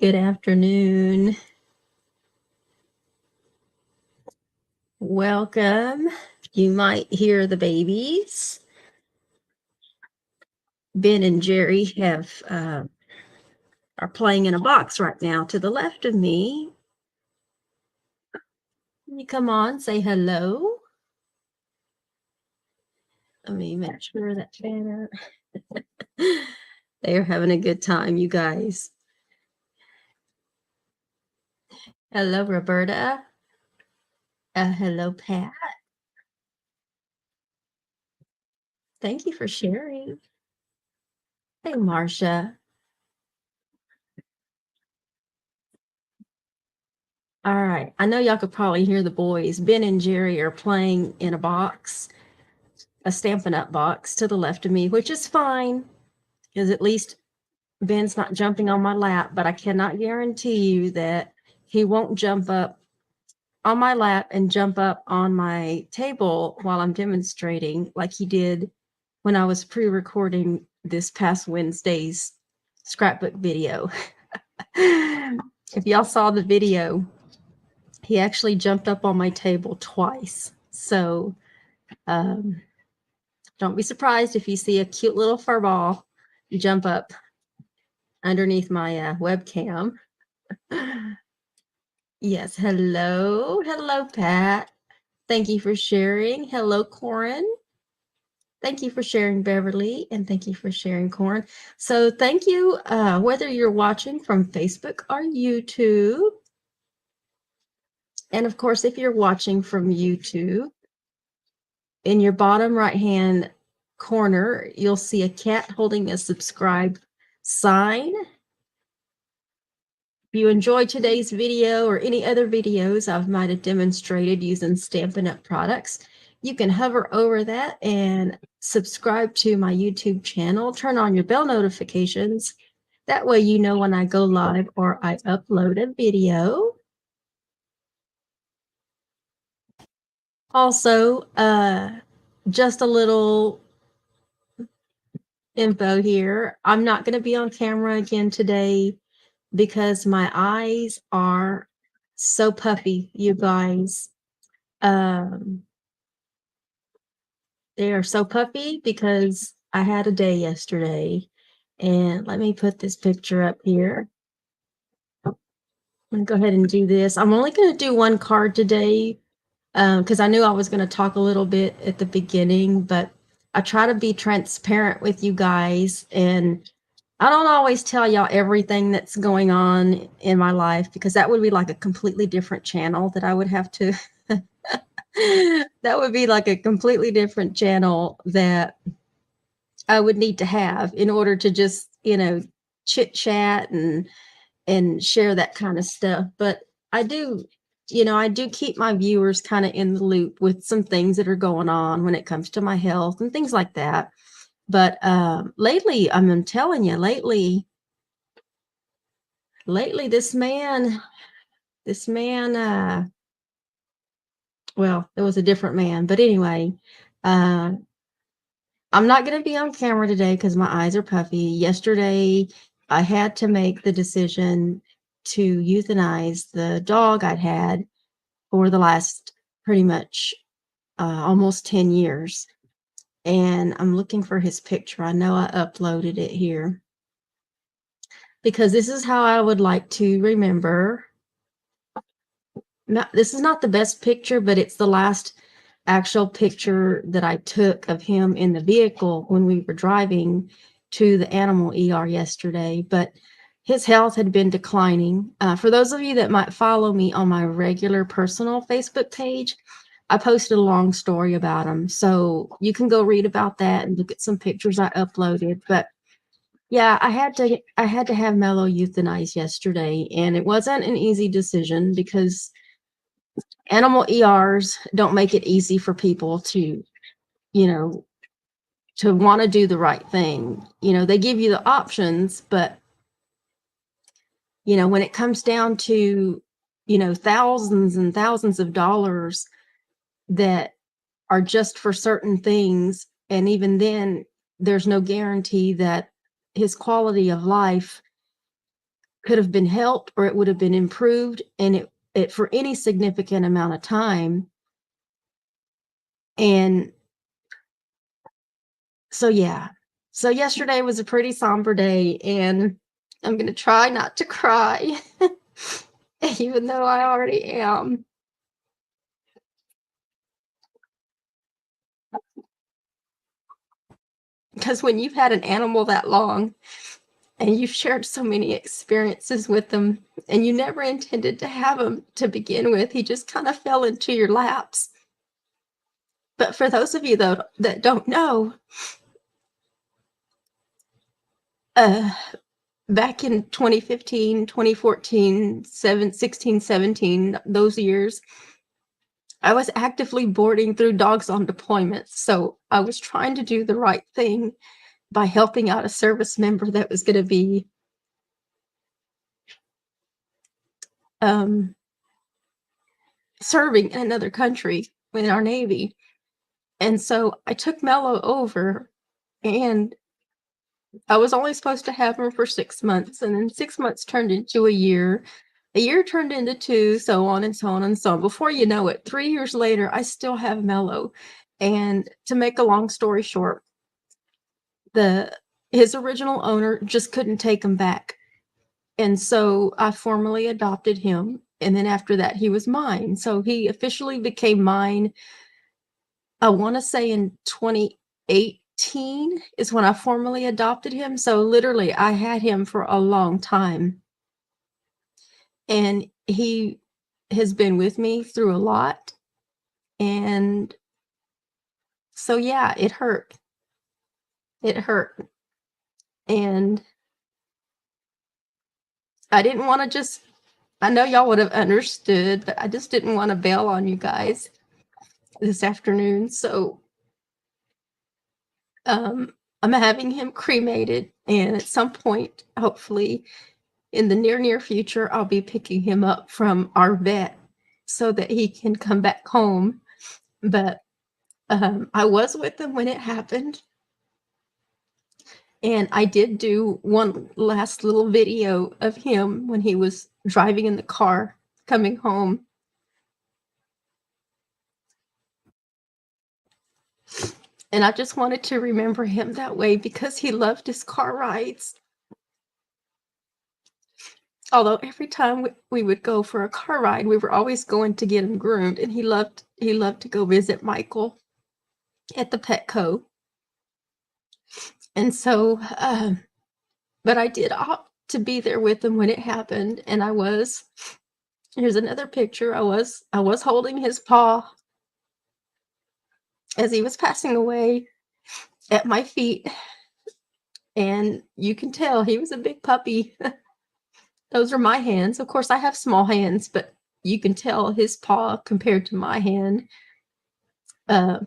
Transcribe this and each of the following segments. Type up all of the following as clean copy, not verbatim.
Good afternoon. Welcome. You might hear the babies. Ben and Jerry are playing in a box right now to the left of me. You come on, say hello. Let me make sure that banner. They are having a good time, you guys. Hello, Roberta. Hello, Pat. Thank you for sharing. Hey, Marcia. All right. I know y'all could probably hear the boys. Ben and Jerry are playing in a box, a Stampin' Up box to the left of me, which is fine because at least Ben's not jumping on my lap, but I cannot guarantee you that he won't jump up on my lap and jump up on my table while I'm demonstrating like he did when I was pre-recording this past Wednesday's scrapbook video. If y'all saw the video, he actually jumped up on my table twice. So don't be surprised if you see a cute little fur ball jump up underneath my webcam. Yes, hello. Hello, Pat. Thank you for sharing. Hello, Corin. Thank you for sharing, Beverly, and thank you for sharing, Corin. So thank you, whether you're watching from Facebook or YouTube. And of course, if you're watching from YouTube, in your bottom right-hand corner, you'll see a cat holding a subscribe sign. If you enjoyed today's video or any other videos I might have demonstrated using Stampin' Up products, you can hover over that and subscribe to my YouTube channel. Turn on your bell notifications. That way you know when I go live or I upload a video. Also, just a little info here. I'm not going to be on camera again today because my eyes are so puffy, you guys. They are so puffy because I had a day yesterday. And let me put this picture up here. I'm going to go ahead and do this. I'm only going to do one card today because I knew I was going to talk a little bit at the beginning, but I try to be transparent with you guys, and I don't always tell y'all everything that's going on in my life because that would be like a completely different channel that I would have to that would be like a completely different channel that I would need to have in order to just, chit chat and share that kind of stuff. But I do, I do keep my viewers kind of in the loop with some things that are going on when it comes to my health and things like that. But lately, I'm telling you, lately, this man, well, it was a different man, but anyway, I'm not going to be on camera today because my eyes are puffy. Yesterday, I had to make the decision to euthanize the dog I'd had for the last pretty much almost 10 years. And I'm looking for his picture. I know I uploaded it here because this is how I would like to remember. This is not the best picture, but it's the last actual picture that I took of him in the vehicle when we were driving to the animal ER yesterday. But his health had been declining. For those of you that might follow me on my regular personal Facebook page, I posted a long story about him. So you can go read about that and look at some pictures I uploaded. But yeah, I had to have Mello euthanized yesterday, and it wasn't an easy decision because animal ERs don't make it easy for people to, to want to do the right thing. They give you the options, but when it comes down to, thousands and thousands of dollars that are just for certain things, and even then, there's no guarantee that his quality of life could have been helped or it would have been improved, and it for any significant amount of time. And so, yeah. So yesterday was a pretty somber day, and I'm gonna try not to cry, even though I already am. Because when you've had an animal that long and you've shared so many experiences with them, and you never intended to have him to begin with, he just kind of fell into your laps. But for those of you though that don't know, uh, back in 2015, 2014, 16, 17, those years, I was actively boarding through Dogs on Deployment. So I was trying to do the right thing by helping out a service member that was going to be um, serving in another country in our Navy. And so I took Mello over, and I was only supposed to have him for 6 months. And then 6 months turned into a year. A year turned into two, so on and so on and so on. Before you know it, 3 years later, I still have Mello. And to make a long story short, his original owner just couldn't take him back. And so I formally adopted him. And then after that, he was mine. So he officially became mine, I want to say in 2018 is when I formally adopted him. So literally, I had him for a long time. And he has been with me through a lot. And so, yeah, it hurt. It hurt. And I didn't want to just, I know y'all would have understood, but I just didn't want to bail on you guys this afternoon. So I'm having him cremated. And at some point, hopefully in the near future, I'll be picking him up from our vet so that he can come back home. But I was with him when it happened. And I did do one last little video of him when he was driving in the car coming home. And I just wanted to remember him that way because he loved his car rides. Although every time we would go for a car ride, we were always going to get him groomed, and he loved to go visit Michael at the Petco. And so, but I did opt to be there with him when it happened, and I was. Here's another picture. I was holding his paw as he was passing away at my feet, and you can tell he was a big puppy. Those are my hands. Of course, I have small hands, but you can tell his paw compared to my hand.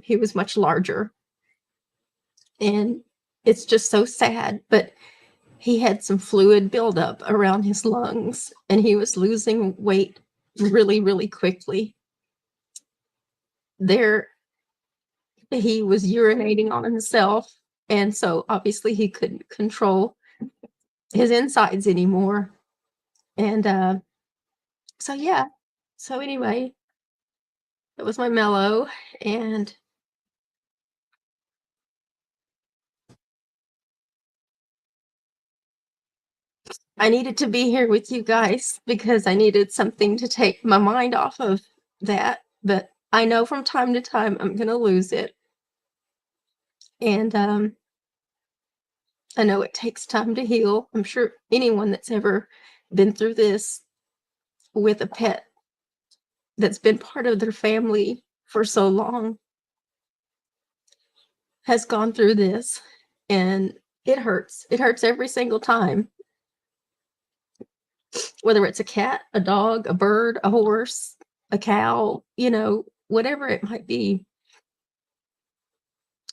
He was much larger. And it's just so sad, but he had some fluid buildup around his lungs, and he was losing weight really, really quickly. He was urinating on himself, and so obviously he couldn't control his insides anymore. And so, yeah. So anyway, that was my Mello, and I needed to be here with you guys because I needed something to take my mind off of that. But I know from time to time I'm going to lose it. And I know it takes time to heal. I'm sure anyone that's ever been through this with a pet that's been part of their family for so long has gone through this. And it hurts. It hurts every single time. Whether it's a cat, a dog, a bird, a horse, a cow, whatever it might be,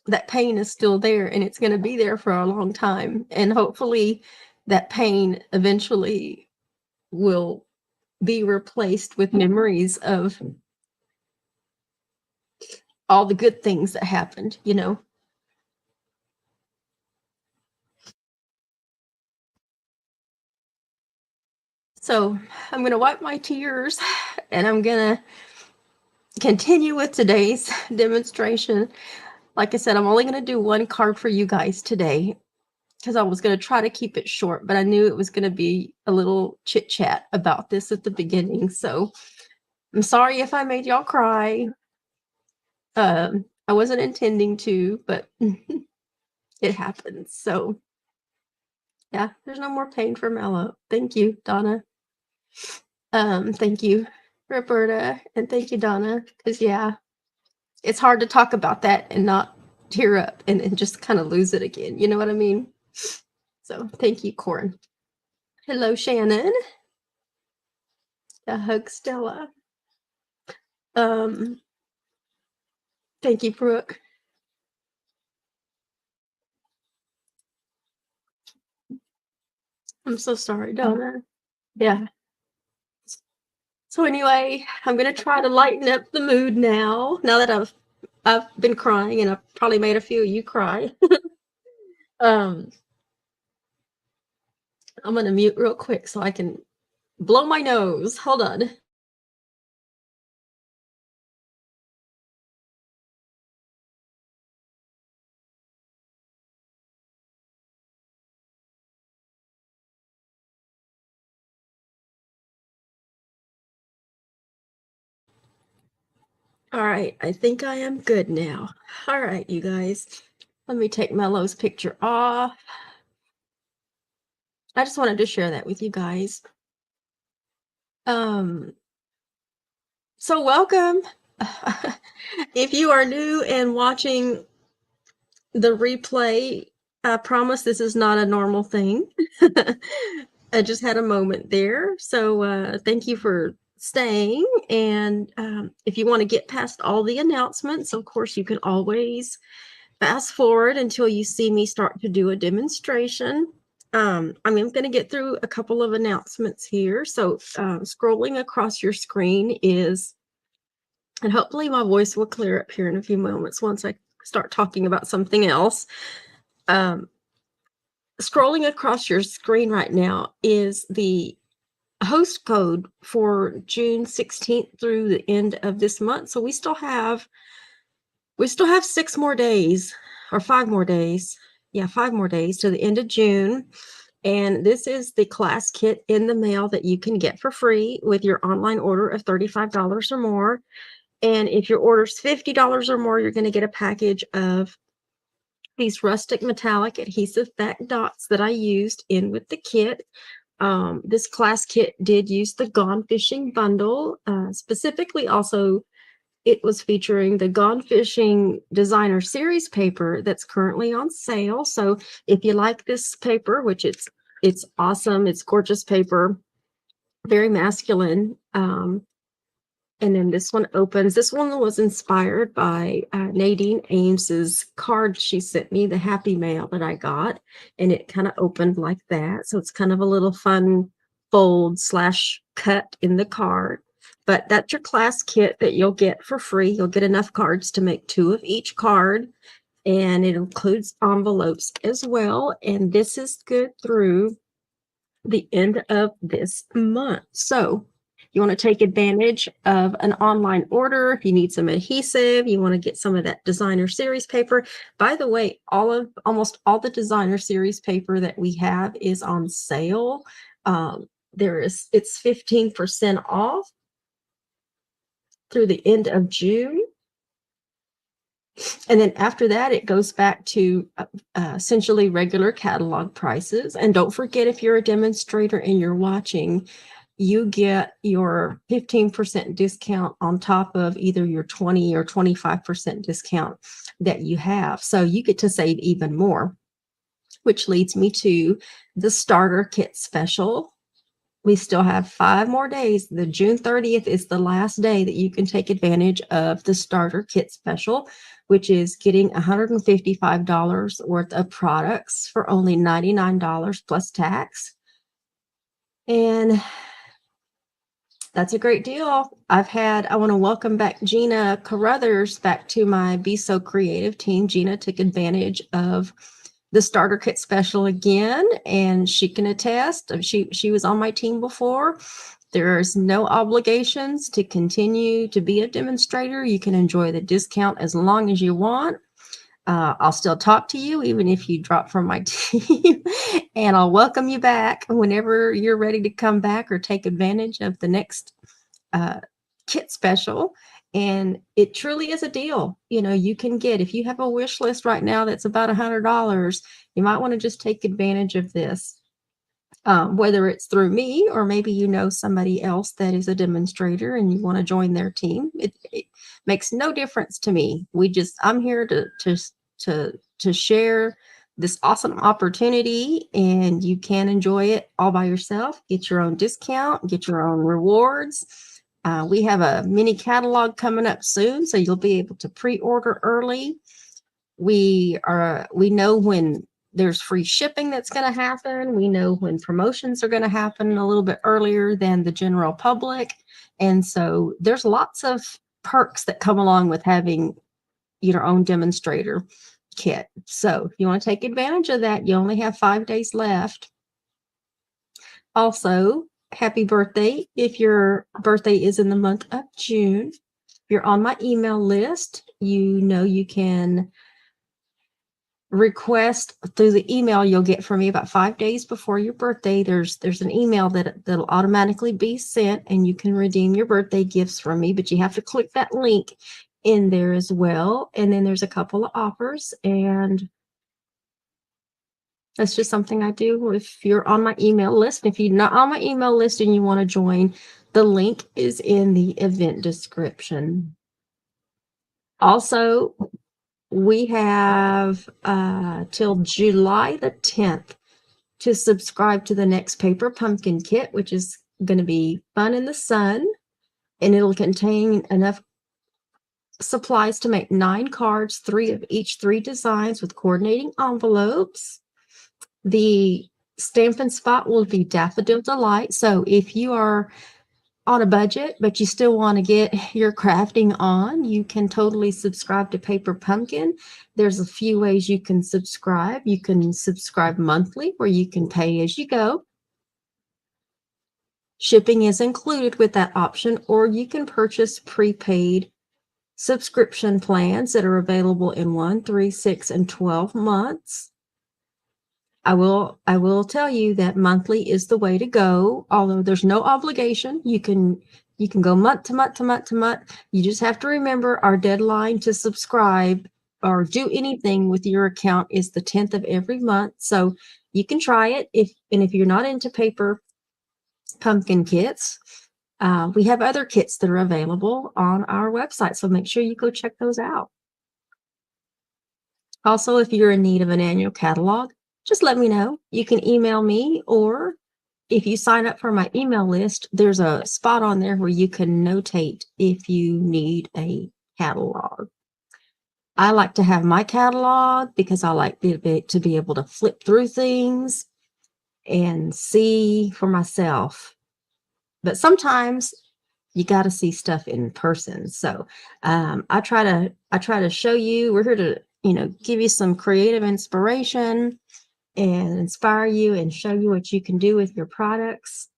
that pain is still there, and it's going to be there for a long time. And hopefully that pain eventually will be replaced with memories of all the good things that happened. So I'm going to wipe my tears and I'm going to continue with today's demonstration. Like I said, I'm only going to do one card for you guys today because I was going to try to keep it short, but I knew it was going to be a little chit chat about this at the beginning. So I'm sorry if I made y'all cry. I wasn't intending to, but it happens. So yeah, there's no more pain for Mello. Thank you, Donna. Thank you, Roberta, and thank you, Donna. Because yeah, it's hard to talk about that and not tear up and just kind of lose it again. You know what I mean? So thank you, Corin. Hello, Shannon. A hug, Stella. Thank you, Brooke. I'm so sorry, Donna. Yeah. So anyway, I'm gonna try to lighten up the mood now. Now that I've been crying and I've probably made a few of you cry. I'm gonna mute real quick so I can blow my nose. Hold on. All right, I think I am good now. All right, you guys. Let me take Mello's picture off. I just wanted to share that with you guys. So welcome. If you are new and watching the replay, I promise this is not a normal thing. I just had a moment there. So thank you for staying. And if you want to get past all the announcements, of course, you can always fast forward until you see me start to do a demonstration. I'm going to get through a couple of announcements here. So scrolling across your screen is, and hopefully my voice will clear up here in a few moments once I start talking about something else. Scrolling across your screen right now is the host code for June 16th through the end of this month. So we still have 6 more days or 5 more days. Yeah, 5 more days to the end of June. And this is the class kit in the mail that you can get for free with your online order of $35 or more. And if your order's $50 or more, you're going to get a package of these rustic metallic adhesive back dots that I used in with the kit. This class kit did use the Gone Fishing bundle. Specifically, also, it was featuring the Gone Fishing Designer Series paper that's currently on sale. So if you like this paper, which it's awesome, it's gorgeous paper, very masculine. And then this one opens. This one was inspired by Nadine Ames's card she sent me, the Happy Mail that I got, and it kind of opened like that. So it's kind of a little fun fold / cut in the card. But that's your class kit that you'll get for free. You'll get enough cards to make 2 of each card, and it includes envelopes as well. And this is good through the end of this month. So you want to take advantage of an online order. If you need some adhesive, you want to get some of that designer series paper. By the way, almost all the designer series paper that we have is on sale. It's 15% off through the end of June. And then after that, it goes back to essentially regular catalog prices. And don't forget, if you're a demonstrator and you're watching, you get your 15% discount on top of either your 20 or 25% discount that you have. So you get to save even more, which leads me to the starter kit special. We still have 5 more days. The June 30th is the last day that you can take advantage of the starter kit special, which is getting $155 worth of products for only $99 plus tax. And that's a great deal. I want to welcome back Gina Carruthers back to my Be So Creative team. Gina took advantage of the starter kit special again, and she can attest. She was on my team before. There's no obligations to continue to be a demonstrator. You can enjoy the discount as long as you want. I'll still talk to you even if you drop from my team, and I'll welcome you back whenever you're ready to come back or take advantage of the next kit special. And it truly is a deal. You know, you can get, if you have a wish list right now that's about $100, you might want to just take advantage of this. Whether it's through me or maybe you know somebody else that is a demonstrator and you want to join their team, it makes no difference to me. I'm here to share this awesome opportunity, and you can enjoy it all by yourself. Get your own discount, get your own rewards. We have a mini catalog coming up soon, so you'll be able to pre-order early. We know when there's free shipping that's going to happen. We know when promotions are going to happen a little bit earlier than the general public. And so there's lots of perks that come along with having your own demonstrator kit. So if you want to take advantage of that, you only have 5 days left. Also, happy birthday if your birthday is in the month of June. If you're on my email list, you know you can request through the email you'll get from me about 5 days before your birthday. There's an email that'll automatically be sent, and you can redeem your birthday gifts from me, but you have to click that link in there as well. And then there's a couple of offers, and that's just something I do if you're on my email list. If you're not on my email list and you want to join, the link is in the event description. Also, we have till July the 10th to subscribe to the next paper pumpkin kit, which is going to be fun in the sun, and it'll contain enough supplies to make 9 cards, 3 of each 3 designs with coordinating envelopes. The Stampin' Spot will be Daffodil Delight. So if you are on a budget, but you still want to get your crafting on, you can totally subscribe to Paper Pumpkin. There's a few ways you can subscribe. You can subscribe monthly, where you can pay as you go. Shipping is included with that option, or you can purchase prepaid subscription plans that are available in 1, 3, 6, and 12 months. I will tell you that monthly is the way to go, although there's no obligation. You can go month to month to month to month. You just have to remember our deadline to subscribe or do anything with your account is the 10th of every month. So you can try it. If you're not into paper pumpkin kits, we have other kits that are available on our website. So make sure you go check those out. Also, if you're in need of an annual catalog, just let me know. You can email me, or if you sign up for my email list, there's a spot on there where you can notate if you need a catalog. I like to have my catalog because I like to be able to flip through things and see for myself. But sometimes you got to see stuff in person. So I try to show you. We're here to give you some creative inspiration and inspire you and show you what you can do with your products.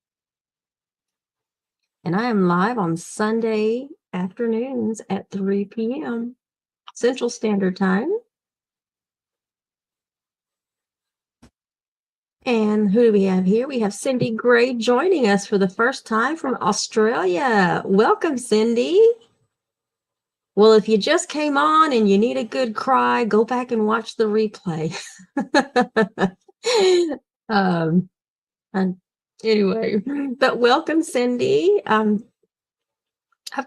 And I am live on Sunday afternoons at 3 p.m. Central Standard Time. And who do we have here? We have Cindy Gray joining us for the first time from Australia. Welcome, Cindy. Well, if you just came on and you need a good cry, go back and watch the replay. And anyway, but welcome, Cindy. I've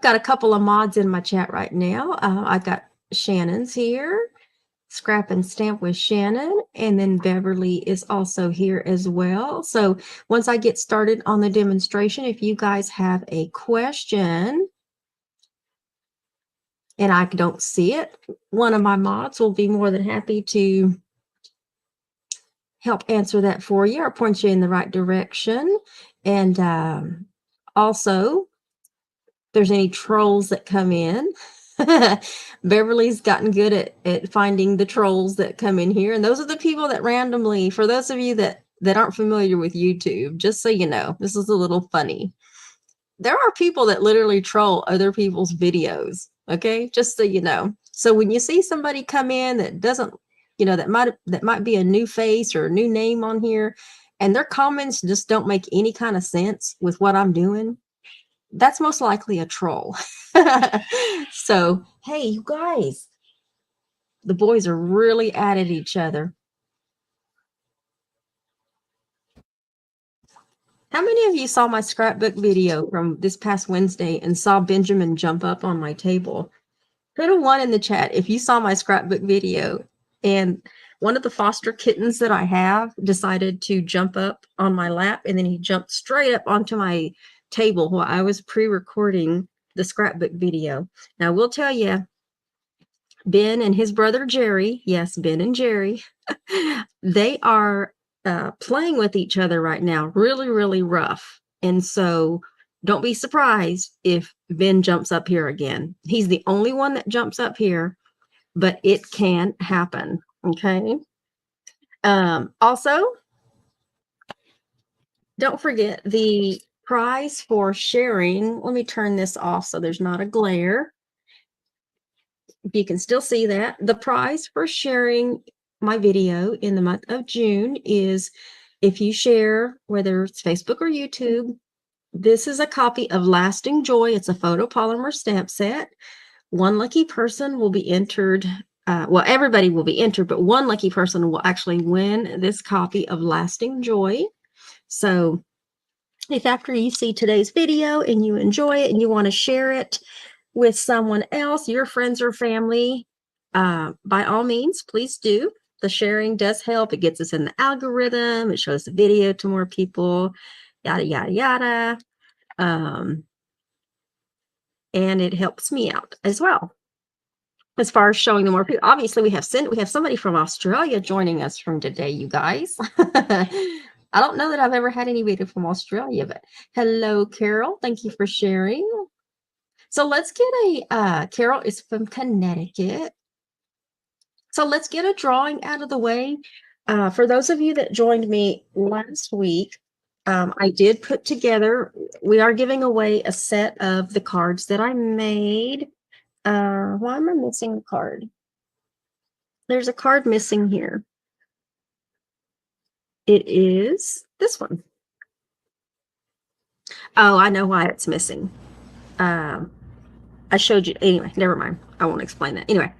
got a couple of mods in my chat right now. I've got Shannon's here, Scrap and Stamp with Shannon, and then Beverly is also here as well. So once I get started on the demonstration, if you guys have a question and I don't see it, one of my mods will be more than happy to help answer that for you or point you in the right direction. And also, if there's any trolls that come in, Beverly's gotten good at finding the trolls that come in here. And those are the people that randomly, for those of you that aren't familiar with YouTube, just so you know, this is a little funny. There are people that literally troll other people's videos. Okay, just so you know. So when you see somebody come in that doesn't, that might be a new face or a new name on here, and their comments just don't make any kind of sense with what I'm doing, that's most likely a troll. So, hey, you guys, the boys are really at each other. How many of you saw my scrapbook video from this past Wednesday and saw Benjamin jump up on my table? Put a 1 in the chat if you saw my scrapbook video. And one of the foster kittens that I have decided to jump up on my lap, and then he jumped straight up onto my table while I was pre-recording the scrapbook video. Now, we'll tell you, Ben and his brother Jerry, yes, Ben and Jerry, they are playing with each other right now, really, really rough. And so don't be surprised if Ben jumps up here again. He's the only one that jumps up here, but it can happen. Okay. Also, don't forget the prize for sharing. Let me turn this off so there's not a glare. You can still see that. The prize for sharing my video in the month of June is, if you share, whether it's Facebook or YouTube, this is a copy of Lasting Joy. It's a photopolymer stamp set. One lucky person will be entered. Well, everybody will be entered, but one lucky person will actually win this copy of Lasting Joy. So if after you see today's video and you enjoy it and you want to share it with someone else, your friends or family, by all means, please do. The sharing does help. It gets us in the algorithm. It shows the video to more people, yada, yada, yada. And it helps me out as well. As far as showing the more people, obviously we have somebody from Australia joining us from today, you guys. I don't know that I've ever had anybody from Australia, but hello, Carol. Thank you for sharing. So let's get Carol is from Connecticut. So let's get a drawing out of the way. For those of you that joined me last week, I did put together, we are giving away a set of the cards that I made. Why am I missing a card? There's a card missing here. It is this one. Oh, I know why it's missing. I showed you. Anyway, never mind. I won't explain that. Anyway,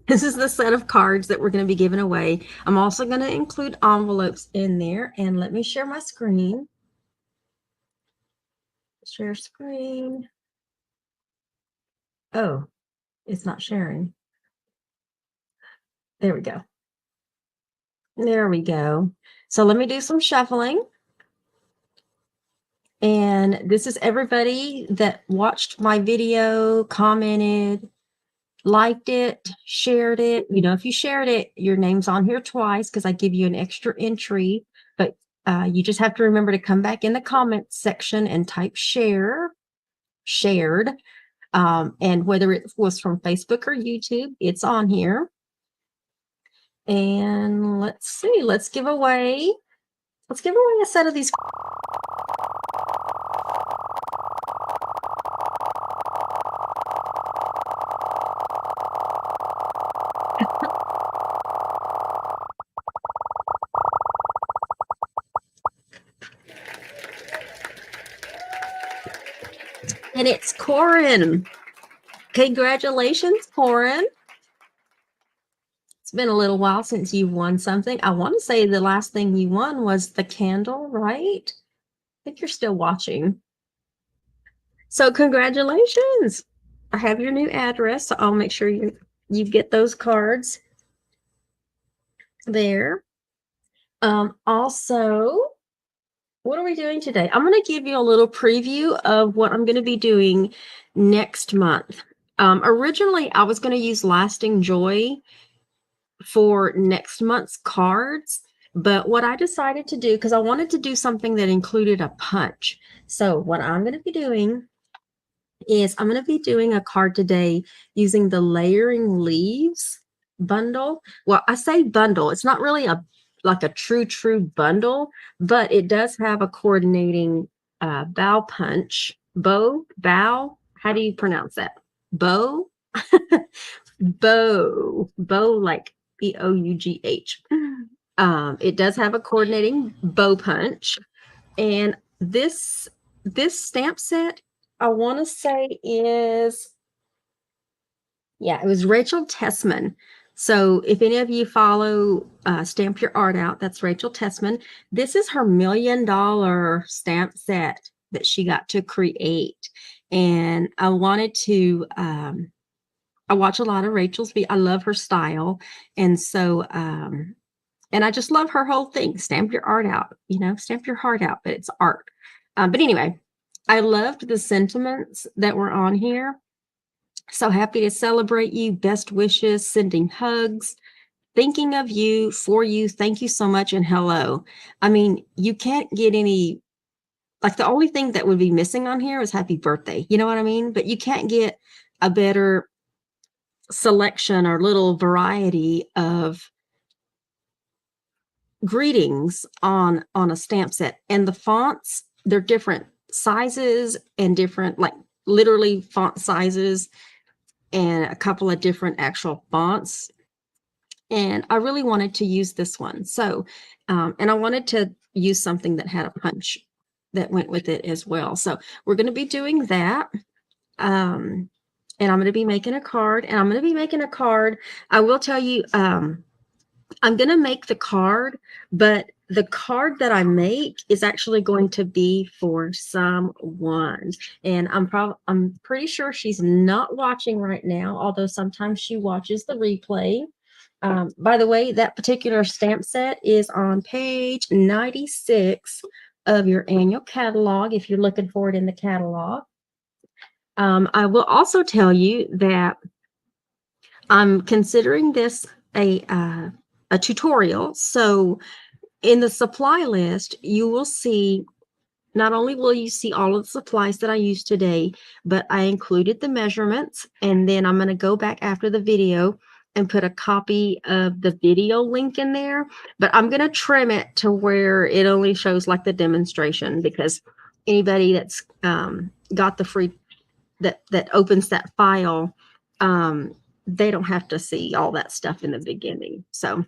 this is the set of cards that we're going to be giving away. I'm also going to include envelopes in there. And let me share my screen. Share screen. Oh, it's not sharing. There we go. There we go. So let me do some shuffling. And this is everybody that watched my video, commented, liked it, shared it. You know, if you shared it, your name's on here twice because I give you an extra entry. But you just have to remember to come back in the comments section and type shared. And whether it was from Facebook or YouTube, it's on here. And let's see, let's give away a set of these. And it's Corin. Congratulations, Corin. It's been a little while since you won something. I want to say the last thing you won was the candle, right? I think you're still watching. So congratulations. I have your new address, so I'll make sure you get those cards there. Also, what are we doing today? I'm going to give you a little preview of what I'm going to be doing next month. Originally, I was going to use Lasting Joy for next month's cards, but what I decided to do, because I wanted to do something that included a punch. So what I'm going to be doing is I'm going to be doing a card today using the layering leaves bundle. Well, I say bundle. It's not really a like a true bundle, but it does have a coordinating bow punch. Bow. How do you pronounce that? Bow? Bow, like Bough. It does have a coordinating bow punch. And this stamp set, I want to say is, yeah, it was Rachel Tessman. So if any of you follow Stamp Your Art Out, that's Rachel Tessman. This is her $1 million stamp set that she got to create. And I wanted to, I watch a lot of Rachel's, I love her style. And so, and I just love her whole thing. Stamp your art out, stamp your heart out, but it's art. But anyway, I loved the sentiments that were on here. So happy to celebrate you. Best wishes, sending hugs, thinking of you, for you. Thank you so much. And hello. I mean, you can't get any, like the only thing that would be missing on here is happy birthday. You know what I mean? But you can't get a better selection or little variety of greetings on a stamp set. And the fonts, they're different sizes and different, like literally font sizes and a couple of different actual fonts. And I really wanted to use this one. So, and I wanted to use something that had a punch that went with it as well. So we're going to be doing that. And I'm going to be making a card, and I'm going to be making a card. I will tell you, I'm going to make the card, but the card that I make is actually going to be for someone. And I'm pretty sure she's not watching right now, although sometimes she watches the replay. By the way, that particular stamp set is on page 96 of your annual catalog, if you're looking for it in the catalog. I will also tell you that I'm considering this a tutorial. So in the supply list, you will see, not only will you see all of the supplies that I used today, but I included the measurements. And then I'm going to go back after the video and put a copy of the video link in there. But I'm going to trim it to where it only shows like the demonstration, because anybody that's got the free, that opens that file, they don't have to see all that stuff in the beginning. So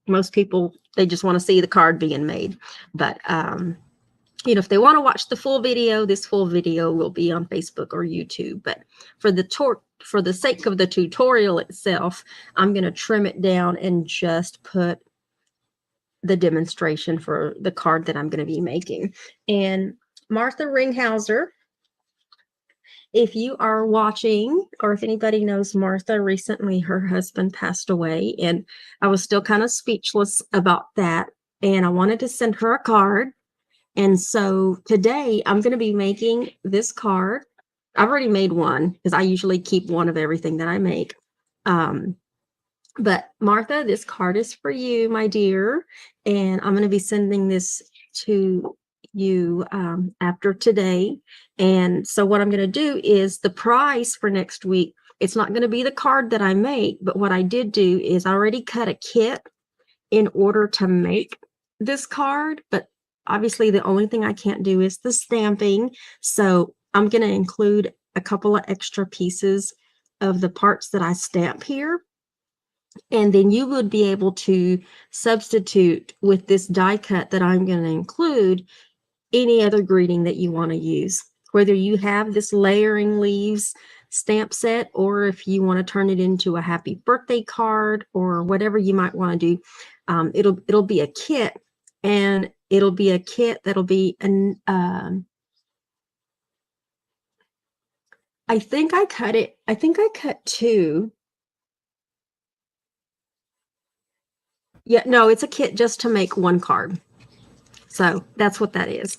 most people, they just want to see the card being made. But if they want to watch the full video, this full video will be on Facebook or YouTube. But for the sake of the tutorial itself, I'm going to trim it down and just put the demonstration for the card that I'm going to be making. And Martha Ringhauser, if you are watching, or if anybody knows Martha, recently her husband passed away, and I was still kind of speechless about that. And I wanted to send her a card. And so today I'm going to be making this card. I've already made one because I usually keep one of everything that I make. But Martha, this card is for you, my dear. And I'm going to be sending this to you after today. And so what I'm going to do is the price for next week, it's not going to be the card that I make, but what I did do is I already cut a kit in order to make this card. But obviously the only thing I can't do is the stamping. So I'm going to include a couple of extra pieces of the parts that I stamp here. And then you would be able to substitute with this die cut that I'm going to include any other greeting that you want to use, whether you have this layering leaves stamp set, or if you want to turn it into a happy birthday card, or whatever you might want to do. It'll be a kit, and it'll be a kit that'll be an I think I cut two. Yeah, no, it's a kit just to make one card. So that's what that is.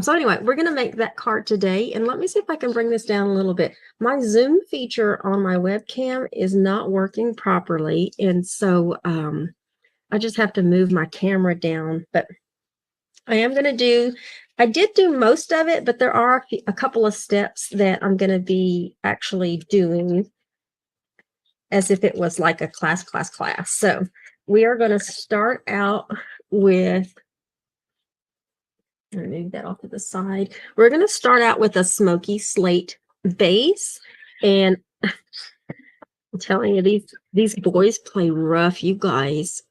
So anyway, we're going to make that card today. And let me see if I can bring this down a little bit. My Zoom feature on my webcam is not working properly. And so I just have to move my camera down. But I did do most of it, but there are a couple of steps that I'm going to be actually doing as if it was like a class. So we are going to start out with, move that off to the side. We're going to start out with a smoky slate base. And I'm telling you, these boys play rough, you guys.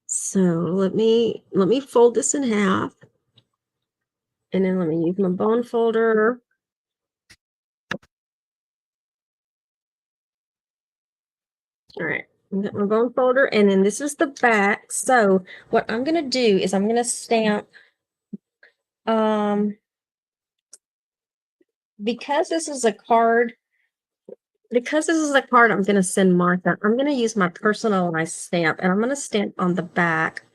So let me fold this in half. And then let me use my bone folder. All right, I've got my bone folder, and then this is the back. So what I'm going to do is I'm going to stamp, because this is a card, I'm going to send Martha, I'm going to use my personalized stamp, and I'm going to stamp on the back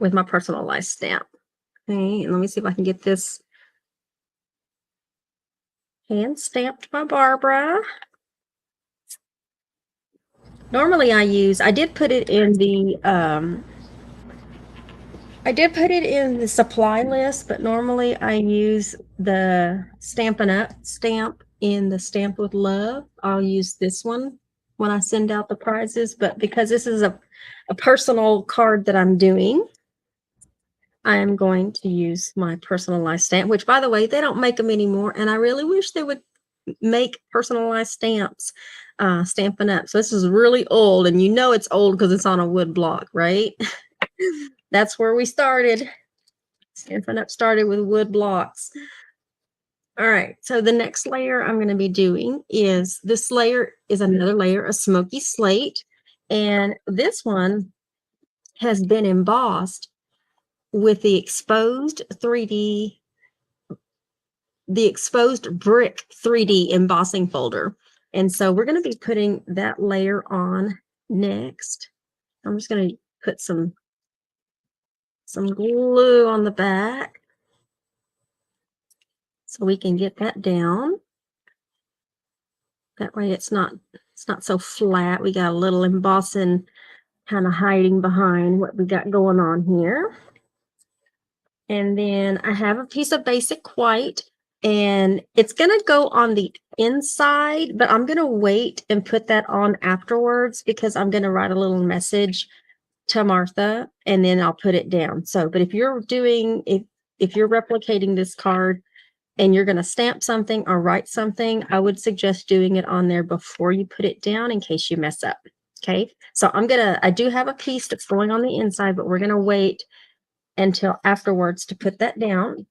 with my personalized stamp. Okay, and let me see if I can get this hand stamped by Barbara. Normally I did put it in the supply list, but normally I use the Stampin' Up stamp in the Stamp with Love. I'll use this one when I send out the prizes, but because this is a personal card that I'm doing, I am going to use my personalized stamp, which, by the way, they don't make them anymore, and I really wish they would make personalized stamps. Stampin' Up. So this is really old, and you know it's old because it's on a wood block, right? That's where we started. Stampin' Up started with wood blocks. All right, so the next layer I'm going to be doing is, this layer is another layer of smoky slate, and this one has been embossed with the exposed brick 3D embossing folder. And so we're going to be putting that layer on next. I'm just going to put some glue on the back so we can get that down. That way it's not so flat. We got a little embossing kind of hiding behind what we got going on here. And then I have a piece of basic white, and it's going to go on the inside, but I'm going to wait and put that on afterwards because I'm going to write a little message to Martha, and then I'll put it down. So, but if you're replicating this card and you're going to stamp something or write something, I would suggest doing it on there before you put it down in case you mess up. Okay. So I do have a piece that's going on the inside, but we're going to wait until afterwards to put that down.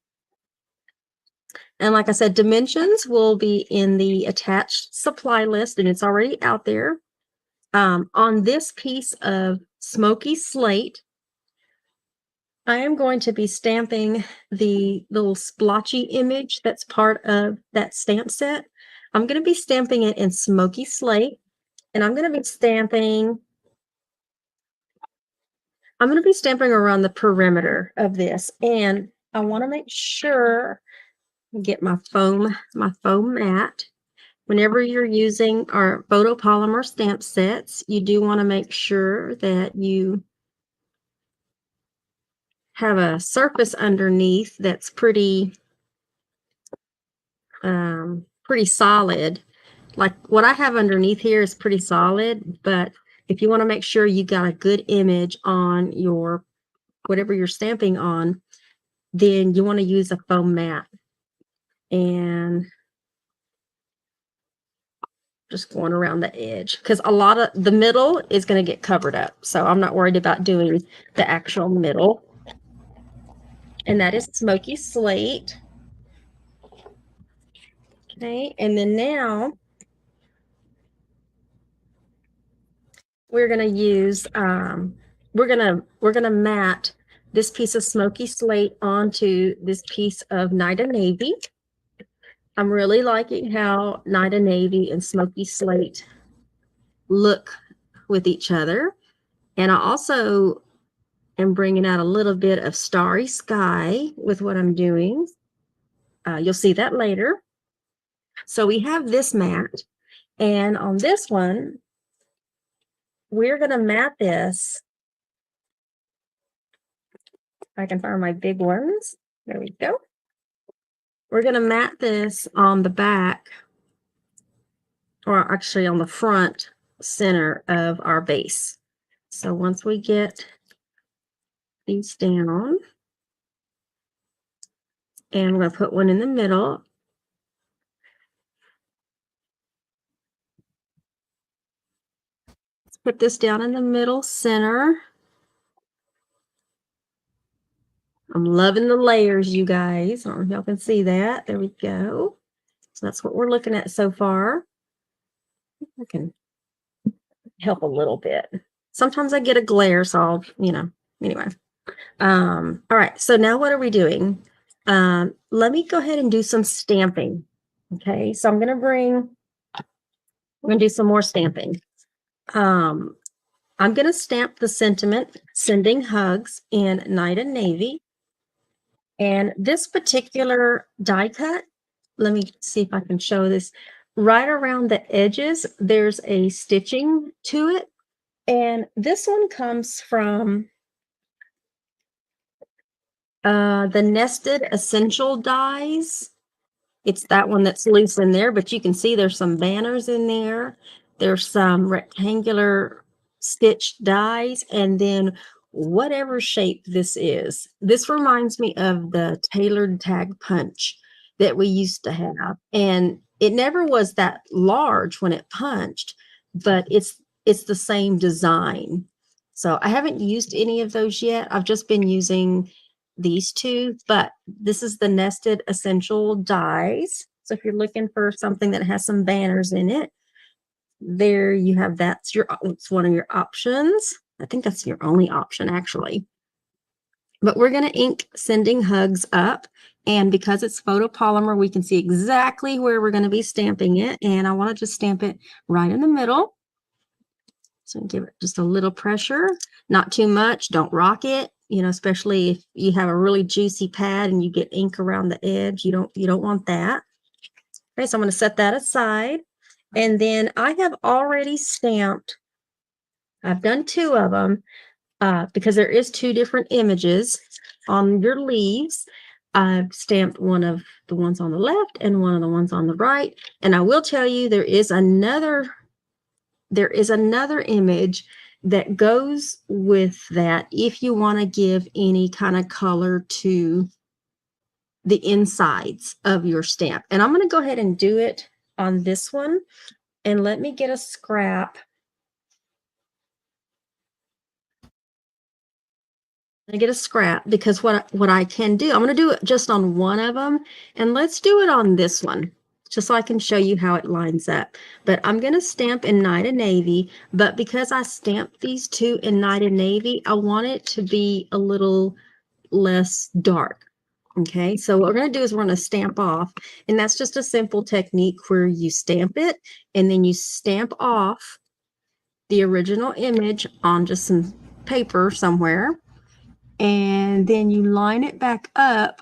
And like I said, dimensions will be in the attached supply list, and it's already out there. On this piece of smoky slate, I am going to be stamping the little splotchy image that's part of that stamp set. I'm going to be stamping it in smoky slate, and I'm going to be stamping around the perimeter of this. And I want to make sure, get my foam mat. Whenever you're using our photopolymer stamp sets, you do want to make sure that you have a surface underneath that's pretty solid. Like what I have underneath here is pretty solid, but if you want to make sure you got a good image on your whatever you're stamping on, then you want to use a foam mat. And just going around the edge, because a lot of the middle is going to get covered up. So I'm not worried about doing the actual middle. And that is smoky slate. Okay, and then now we're going to use we're going to mat this piece of smoky slate onto this piece of Night of Navy. I'm really liking how Night of Navy and smoky slate look with each other. And I also am bringing out a little bit of starry sky with what I'm doing. You'll see that later. So we have this mat, and on this one, we're going to mat this I can find my big ones. There we go. We're going to mat this on the back, or actually on the front center of our base. So once we get these down, and we're going to put one in the middle. Let's put this down in the middle center. I'm loving the layers, you guys. I don't know if y'all can see that. There we go. So that's what we're looking at so far. I can help a little bit. Sometimes I get a glare, so I'll, anyway. All right, so now what are we doing? Let me go ahead and do some stamping. Okay, so I'm gonna do some more stamping. I'm gonna stamp the sentiment, sending hugs, in Night and Navy. And this particular die cut, let me see if I can show this. Right around the edges, there's a stitching to it. And this one comes from the Nested Essential dies. It's that one that's loose in there, but you can see there's some banners in there. There's some rectangular stitched dies, and then whatever shape this is. This reminds me of the tailored tag punch that we used to have. And it never was that large when it punched, but it's the same design. So I haven't used any of those yet. I've just been using these two, but this is the Nested Essential dies. So if you're looking for something that has some banners in it, there you have it's one of your options. I think that's your only option actually. But we're going to ink Sending Hugs up, and because it's photopolymer, we can see exactly where we're going to be stamping it, and I want to just stamp it right in the middle. So give it just a little pressure, not too much. Don't rock it, especially if you have a really juicy pad and you get ink around the edge. You don't want that. Okay, so I'm going to set that aside. And then I have already stamped, I've done 2 of them because there is 2 different images on your leaves. I've stamped one of the ones on the left and one of the ones on the right. And I will tell you, there is another image that goes with that if you want to give any kind of color to the insides of your stamp. And I'm going to go ahead and do it on this one. And let me get a scrap. I get a scrap because what I can do, I'm going to do it just on one of them. And let's do it on this one, just so I can show you how it lines up. But I'm going to stamp in Night and Navy, but because I stamped these 2 in Night and Navy, I want it to be a little less dark. Okay, so what we're going to do is we're going to stamp off, and that's just a simple technique where you stamp it and then you stamp off the original image on just some paper somewhere, and then you line it back up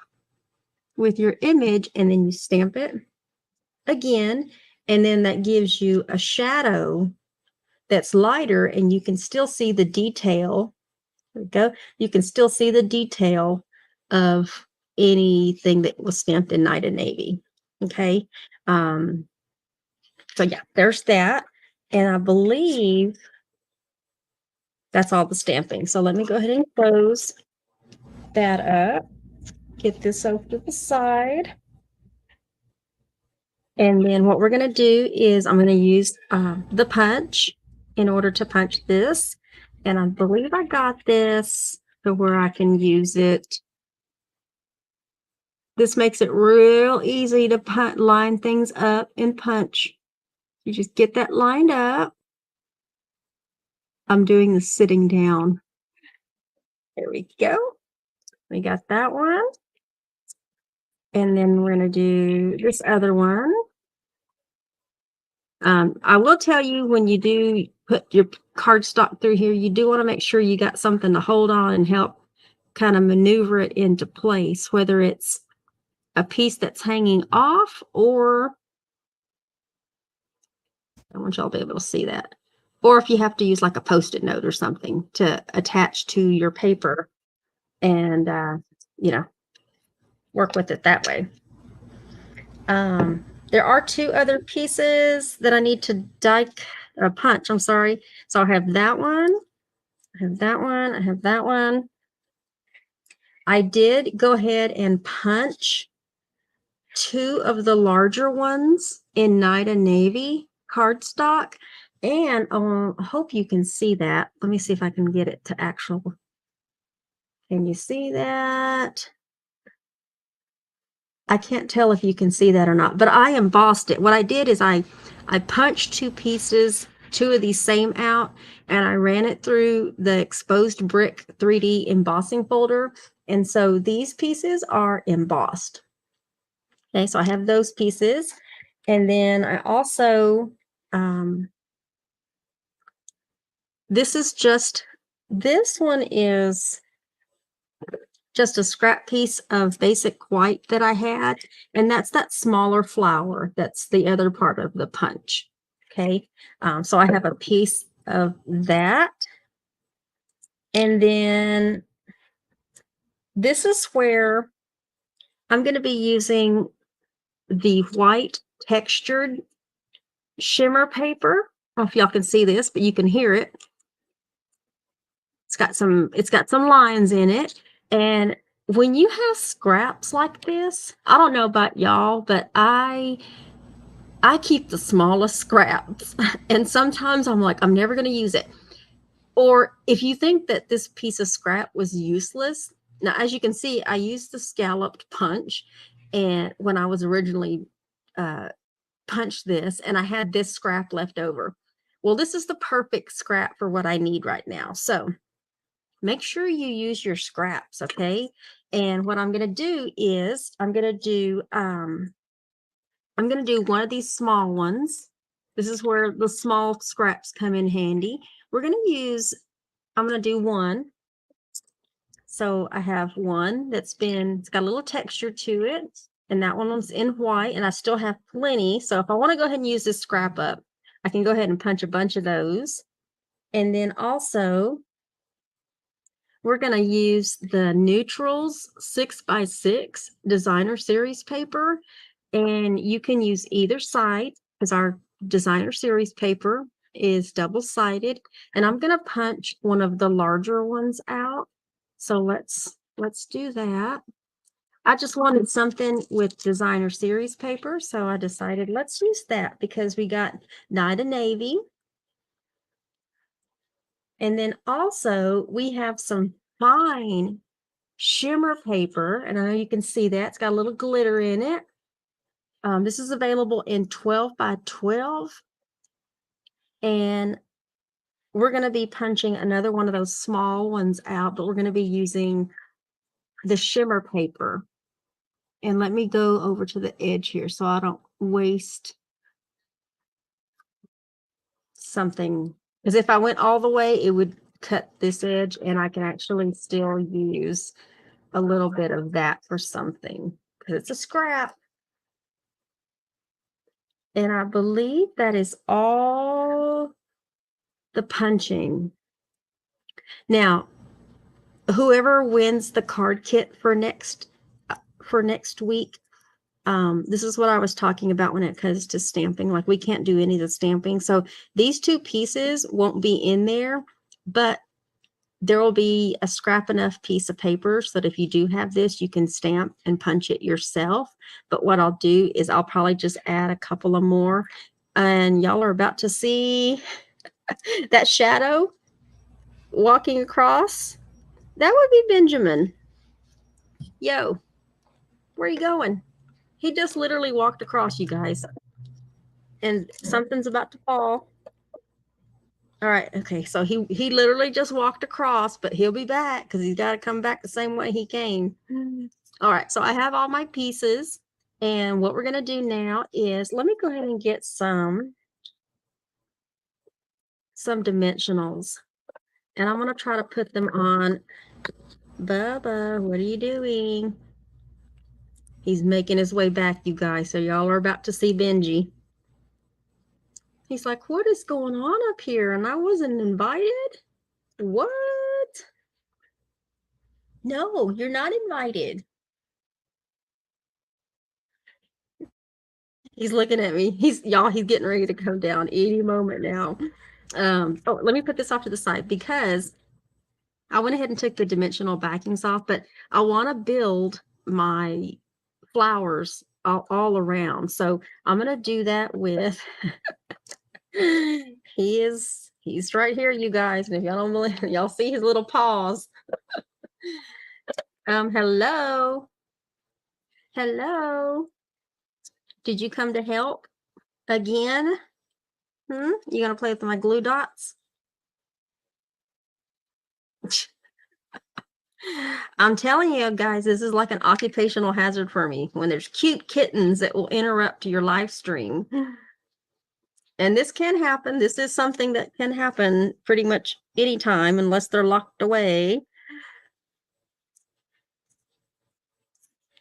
with your image, and then you stamp it again, and then that gives you a shadow that's lighter, and you can still see the detail. There we go. You can still see the detail of anything that was stamped in Night and Navy. Okay. So yeah, there's that. And I believe that's all the stamping. So let me go ahead and close that up. Get this over to the side. And then what we're going to do is I'm going to use the punch in order to punch this. And I believe I got this to where I can use it. This makes it real easy to line things up and punch. You just get that lined up. I'm doing the sitting down. There we go. We got that one. And then we're going to do this other one. I will tell you, when you do put your cardstock through here, you do want to make sure you got something to hold on and help kind of maneuver it into place, whether it's a piece that's hanging off, or I want y'all to be able to see that, or if you have to use like a Post-it note or something to attach to your paper. and, you know, work with it that way. There are two other pieces that I need to punch. I'm sorry. So I have that one. I have that one. I have that one. I did go ahead and punch two of the larger ones in Night and Navy cardstock. And I hope you can see that. Let me see if I can get it to actual. Can you see that? I can't tell if you can see that or not, but I embossed it. What I did is I punched two of these same out, and I ran it through the exposed brick 3D embossing folder. And so these pieces are embossed. Okay, so I have those pieces. And then I also, this one is just a scrap piece of basic white that I had, and that's that smaller flower. That's the other part of the punch. Okay, so I have a piece of that. And then this is where I'm going to be using the white textured shimmer paper. I don't know if y'all can see this, but you can hear it. It's got some lines in it. And when you have scraps like this, I don't know about y'all, but I keep the smallest scraps. And sometimes I'm like, I'm never going to use it. Or if you think that this piece of scrap was useless, now as you can see, I used the scalloped punch, and when I was originally punched this, and I had this scrap left over. Well, this is the perfect scrap for what I need right now. So make sure you use your scraps, okay? And what I'm going to do is I'm going to do one of these small ones. This is where the small scraps come in handy. I'm going to do one. So I have one it's got a little texture to it, and that one was in white, and I still have plenty. So if I want to go ahead and use this scrap up, I can go ahead and punch a bunch of those. And then also, we're going to use the Neutrals 6x6 designer series paper, and you can use either side because our designer series paper is double-sided. And I'm going to punch one of the larger ones out. So let's do that. I just wanted something with designer series paper, so I decided let's use that because we got Night and Navy. And then also we have some fine shimmer paper, and I know you can see that. It's got a little glitter in it. This is available in 12 by 12. And we're going to be punching another one of those small ones out, but we're going to be using the shimmer paper. And let me go over to the edge here so I don't waste something. Because if I went all the way, it would cut this edge, and I can actually still use a little bit of that for something because it's a scrap. And I believe that is all the punching. Now, whoever wins the card kit for next week, this is what I was talking about when it comes to stamping. Like, we can't do any of the stamping. So these two pieces won't be in there, but there will be a scrap enough piece of paper so that if you do have this, you can stamp and punch it yourself. But what I'll do is I'll probably just add a couple of more. And y'all are about to see that shadow walking across. That would be Benjamin. Yo, where are you going? He just literally walked across, you guys. And something's about to fall. All right, okay, so he literally just walked across, but he'll be back because he's got to come back the same way he came. All right, so I have all my pieces, and what we're going to do now is, let me go ahead and get some dimensionals, and I'm going to try to put them on. Bubba, what are you doing? He's making his way back, you guys, so y'all are about to see Benji. He's like, what is going on up here? And I wasn't invited? What? No, you're not invited. He's looking at me. He's getting ready to come down any moment now. Oh, let me put this off to the side because I went ahead and took the dimensional backings off, but I want to build my flowers all around. So I'm going to do that with, he's right here, you guys. And if y'all don't believe, y'all see his little paws. Hello. Hello. Did you come to help again? You going to play with my glue dots? I'm telling you guys, this is like an occupational hazard for me when there's cute kittens that will interrupt your live stream. And this can happen. This is something that can happen pretty much anytime unless they're locked away.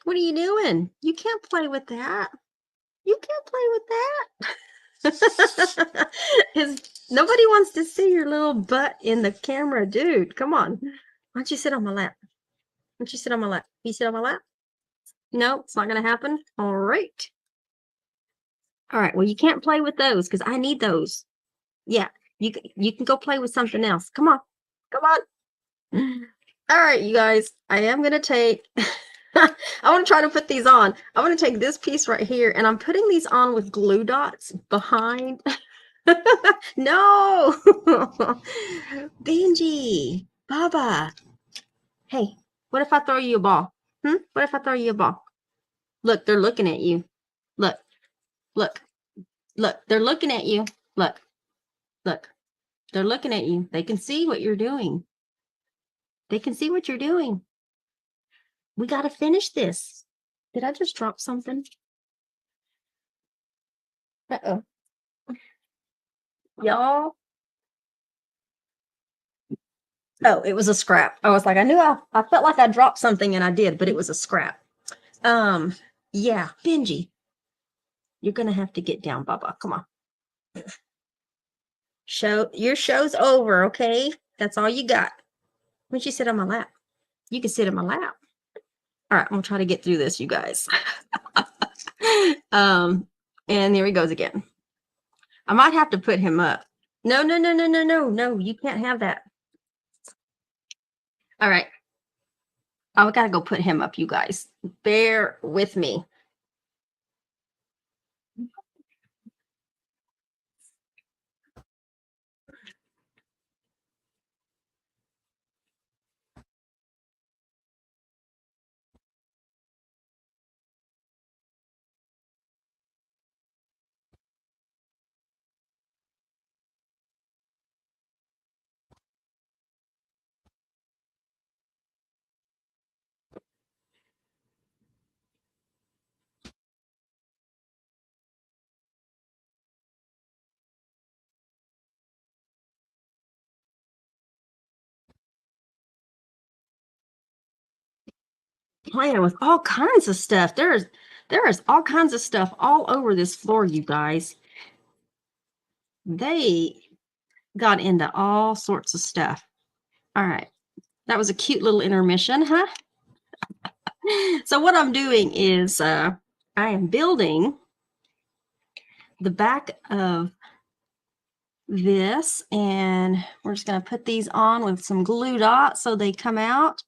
What are you doing? You can't play with that. You can't play with that. Nobody wants to see your little butt in the camera, dude. Come on. Why don't you sit on my lap? Why don't you sit on my lap? You sit on my lap? No, it's not going to happen. All right. All right. Well, you can't play with those because I need those. Yeah, you can go play with something else. Come on. Come on. All right, you guys. I am going to take I want to try to put these on. I'm going to take this piece right here and I'm putting these on with glue dots behind. No. Benji, Baba. Hey, what if I throw you a ball? What if I throw you a ball? Look, they're looking at you. Look. Look. Look, they're looking at you. Look. Look. They're looking at you. They can see what you're doing. They can see what you're doing. We got to finish this. Did I just drop something? Uh-oh. Y'all. Oh, it was a scrap. I was like, I felt like I dropped something and I did, but it was a scrap. Yeah, Benji. You're going to have to get down, Baba. Come on. Your show's over, okay? That's all you got. Why don't you sit on my lap? You can sit on my lap. All right, I'm gonna try to get through this, you guys. And there he goes again. I might have to put him up. No, you can't have that. All right. I gotta go put him up, you guys. Bear with me. Playing with all kinds of stuff. There is all kinds of stuff all over this floor, you guys. They got into all sorts of stuff. All right. That was a cute little intermission, huh? So what I'm doing is I am building the back of this, and we're just going to put these on with some glue dots so they come out.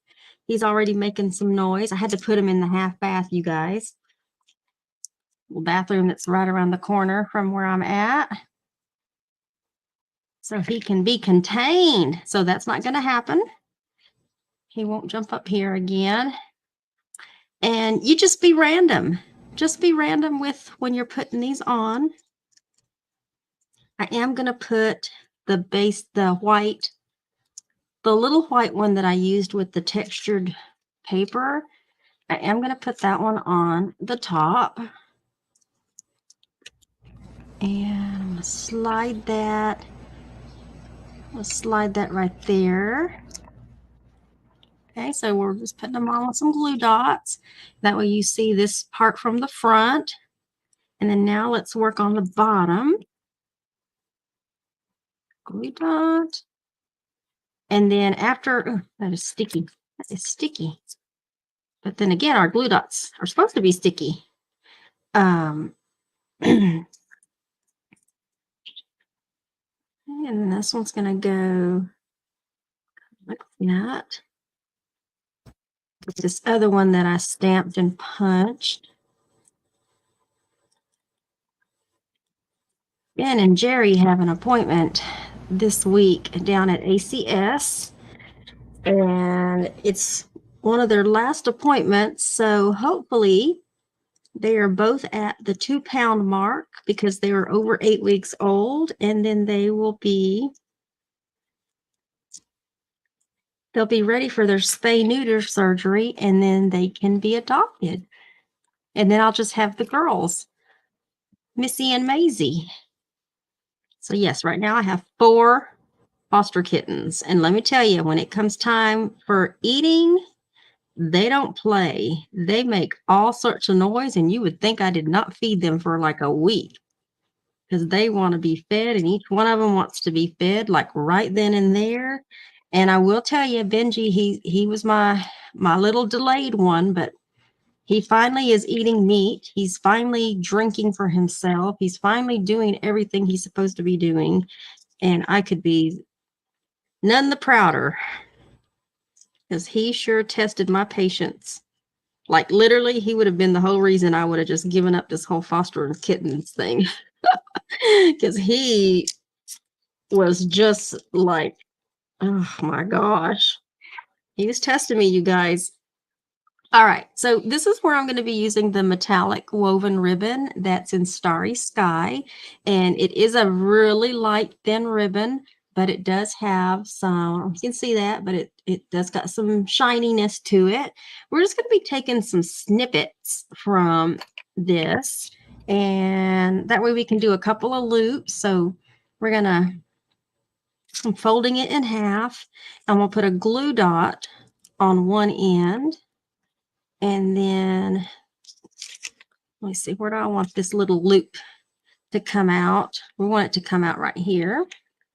He's already making some noise. I had to put him in the half bath, you guys. The bathroom that's right around the corner from where I'm at, so he can be contained. So that's not going to happen. He won't jump up here again. And you just be random. Just be random with when you're putting these on. I am going to put the base, the little white one that I used with the textured paper. I am going to put that one on the top. And I'm going to slide that. I'll slide that right there. Okay, so we're just putting them on with some glue dots. That way you see this part from the front. And then now let's work on the bottom. Glue dot. And then after, that is sticky. That is sticky. But then again, our glue dots are supposed to be sticky. And this one's going to go like that. This other one that I stamped and punched. Ben and Jerry have an appointment this week down at ACS, and it's one of their last appointments, so hopefully they are both at the 2-pound mark because they are over 8 weeks old, and then they'll be ready for their spay-neuter surgery, and then they can be adopted. And then I'll just have the girls, Missy and Maisie. So yes, right now I have 4 foster kittens. And let me tell you, when it comes time for eating, they don't play. They make all sorts of noise, and you would think I did not feed them for like a week because they want to be fed, and each one of them wants to be fed like right then and there. And I will tell you, Benji, he was my little delayed one, but he finally is eating meat. He's finally drinking for himself. He's finally doing everything he's supposed to be doing. And I could be none the prouder because he sure tested my patience. Like literally, he would have been the whole reason I would have just given up this whole fostering kittens thing. Because he was just like, oh my gosh. He was testing me, you guys. All right, so this is where I'm going to be using the metallic woven ribbon that's in Starry Sky, and it is a really light, thin ribbon, but it does have some, you can see that, but it does got some shininess to it. We're just going to be taking some snippets from this, and that way we can do a couple of loops. So we're going to, I'm folding it in half, and we'll put a glue dot on one end. And then, let me see, where do I want this little loop to come out? We want it to come out right here.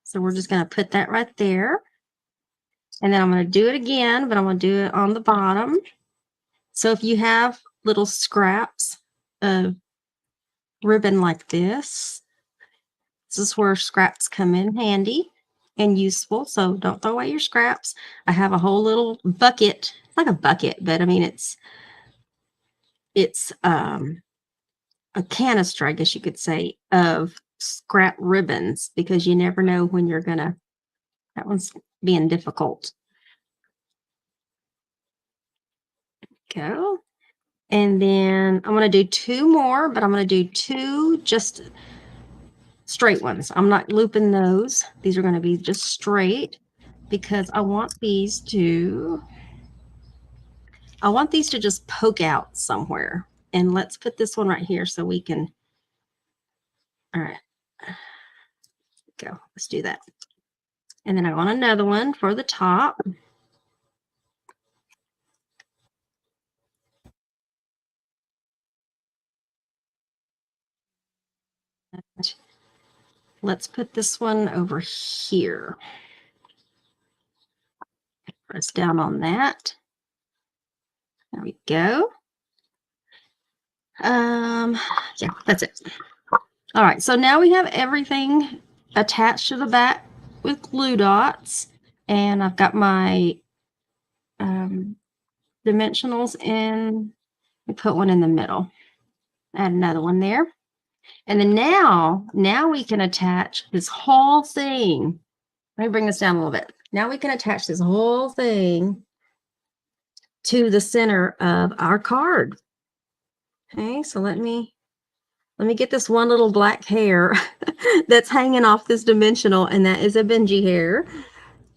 So we're just going to put that right there. And then I'm going to do it again, but I'm going to do it on the bottom. So if you have little scraps of ribbon like this is where scraps come in handy and useful. So don't throw away your scraps. I have a whole little bucket, like a bucket, but I mean, it's a canister, I guess you could say, of scrap ribbons, because you never know when you're gonna, that one's being difficult. Go. And then I'm going to do 2 more, but I'm going to do 2 just straight ones. I'm not looping those. These are going to be just straight because I want these to just poke out somewhere. And let's put this one right here so we can, all right, go, let's do that. And then I want another one for the top. Let's put this one over here. Press down on that. There we go. Yeah, that's it. All right, so now we have everything attached to the back with glue dots, and I've got my dimensionals in. We put one in the middle. Add another one there. And then now we can attach this whole thing. Let me bring this down a little bit. Now we can attach this whole thing to the center of our card. Okay, so let me get this one little black hair that's hanging off this dimensional, and that is a Benji hair.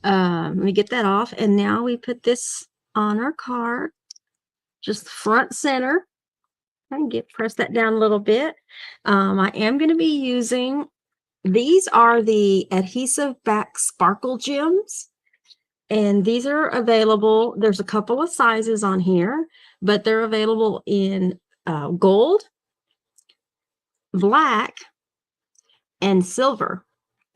Let me get that off, and now we put this on our card, just front center. I can press that down a little bit. I am going to be using, these are the adhesive back sparkle gems. And these are available. There's a couple of sizes on here, but they're available in gold, black, and silver.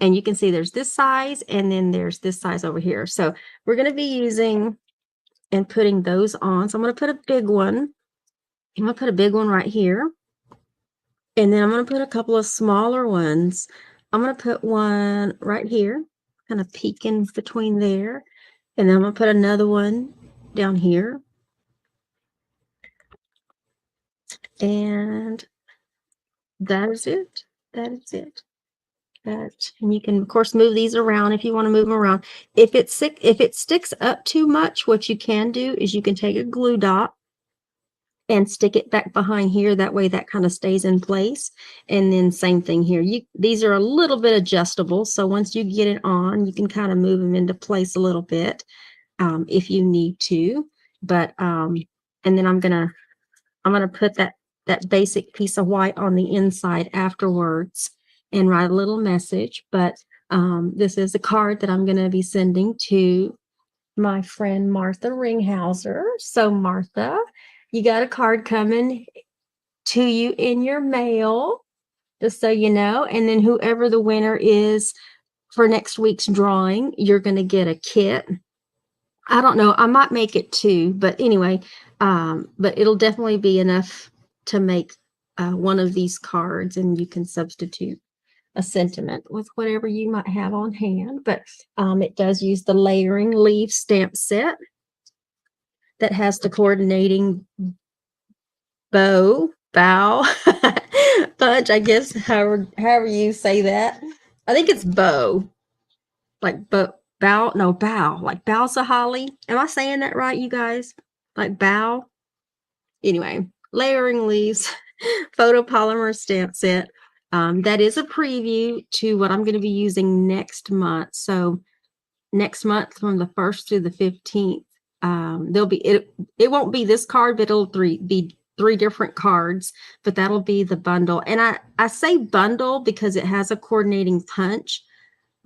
And you can see there's this size, and then there's this size over here. So we're going to be using and putting those on. So I'm going to put a big one. I'm going to put a big one right here. And then I'm going to put a couple of smaller ones. I'm going to put one right here, kind of peeking between there. And then I'm going to put another one down here. And that is it. That is it. And you can, of course, move these around if you want to move them around. If it sticks up too much, what you can do is you can take a glue dot and stick it back behind here. That way that kind of stays in place. And then same thing here. These are a little bit adjustable. So once you get it on, you can kind of move them into place a little bit if you need to. But and then I'm gonna put that basic piece of white on the inside afterwards and write a little message. But this is a card that I'm going to be sending to my friend Martha Ringhauser. So Martha, you got a card coming to you in your mail, just so you know. And then whoever the winner is for next week's drawing, you're going to get a kit. I don't know. I might make it 2, but anyway, but it'll definitely be enough to make one of these cards, and you can substitute a sentiment with whatever you might have on hand. But it does use the layering leaf stamp set that has the coordinating bow, bunch, I guess, however you say that. I think it's bow, like bow, like balsa holly. Am I saying that right, you guys? Like bow? Anyway, layering leaves, photopolymer stamp set. That is a preview to what I'm going to be using next month. So next month from the 1st through the 15th, there'll be, it won't be this card, but it'll be 3 different cards, but that'll be the bundle. And I say bundle because it has a coordinating punch,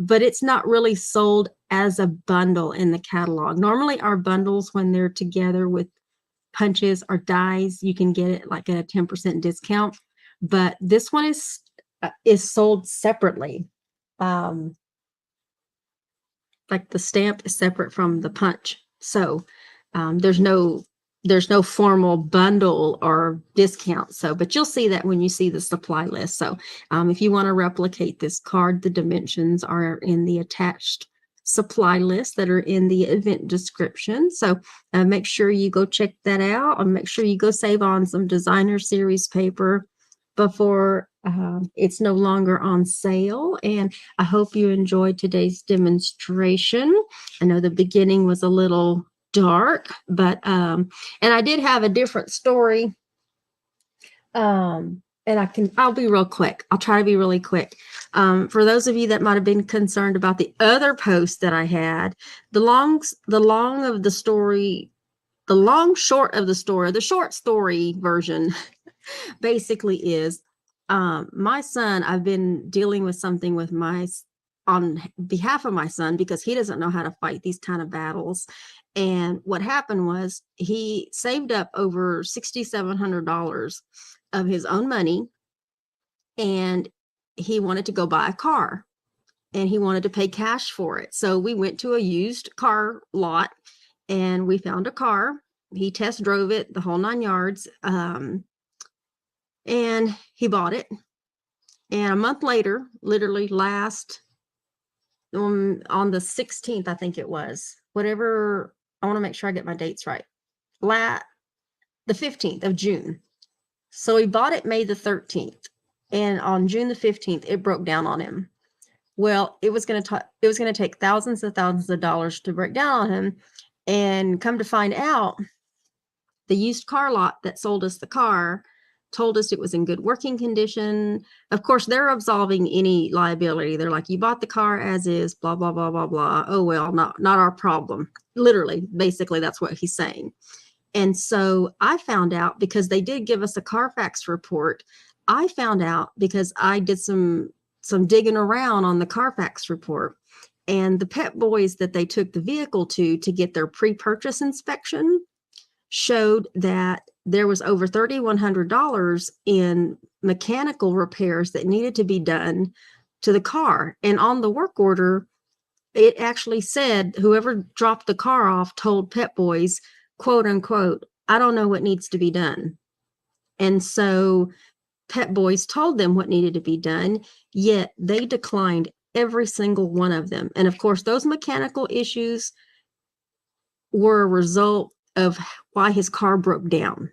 but it's not really sold as a bundle in the catalog. Normally our bundles, when they're together with punches or dies, you can get it like at a 10% discount. But this one is sold separately. Like the stamp is separate from the punch. So there's no formal bundle or discount. So, but you'll see that when you see the supply list. So if you want to replicate this card, the dimensions are in the attached supply list that are in the event description. So make sure you go check that out, and make sure you go save on some designer series paper before it's no longer on sale. And I hope you enjoyed today's demonstration. I know the beginning was a little dark, but and I did have a different story. And I'll be real quick. I'll try to be really quick. For those of you that might have been concerned about the other post that I had, the long short of the story, the short story version basically is my son, I've been dealing with something with on behalf of my son, because he doesn't know how to fight these kind of battles. And what happened was he saved up over $6,700 of his own money, and he wanted to go buy a car, and he wanted to pay cash for it. So we went to a used car lot and we found a car. He test drove it, the whole 9 yards. And he bought it. And a month later, literally on the 16th, I think it was, whatever, I want to make sure I get my dates right. The 15th of June. So he bought it May the 13th. And on June the 15th, it broke down on him. Well, it was going to take thousands and thousands of dollars to break down on him. And come to find out, the used car lot that sold us the car told us it was in good working condition. Of course, they're absolving any liability. They're like, you bought the car as is, blah, blah, blah, blah, blah. Oh, well, not our problem. Literally, basically, that's what he's saying. And so I found out, because they did give us a Carfax report. I found out because I did some digging around on the Carfax report, and the Pep Boys that they took the vehicle to get their pre-purchase inspection showed that there was over $3,100 in mechanical repairs that needed to be done to the car. And on the work order, it actually said whoever dropped the car off told Pep Boys, quote unquote, I don't know what needs to be done. And so Pep Boys told them what needed to be done, yet they declined every single one of them. And of course, those mechanical issues were a result of why his car broke down.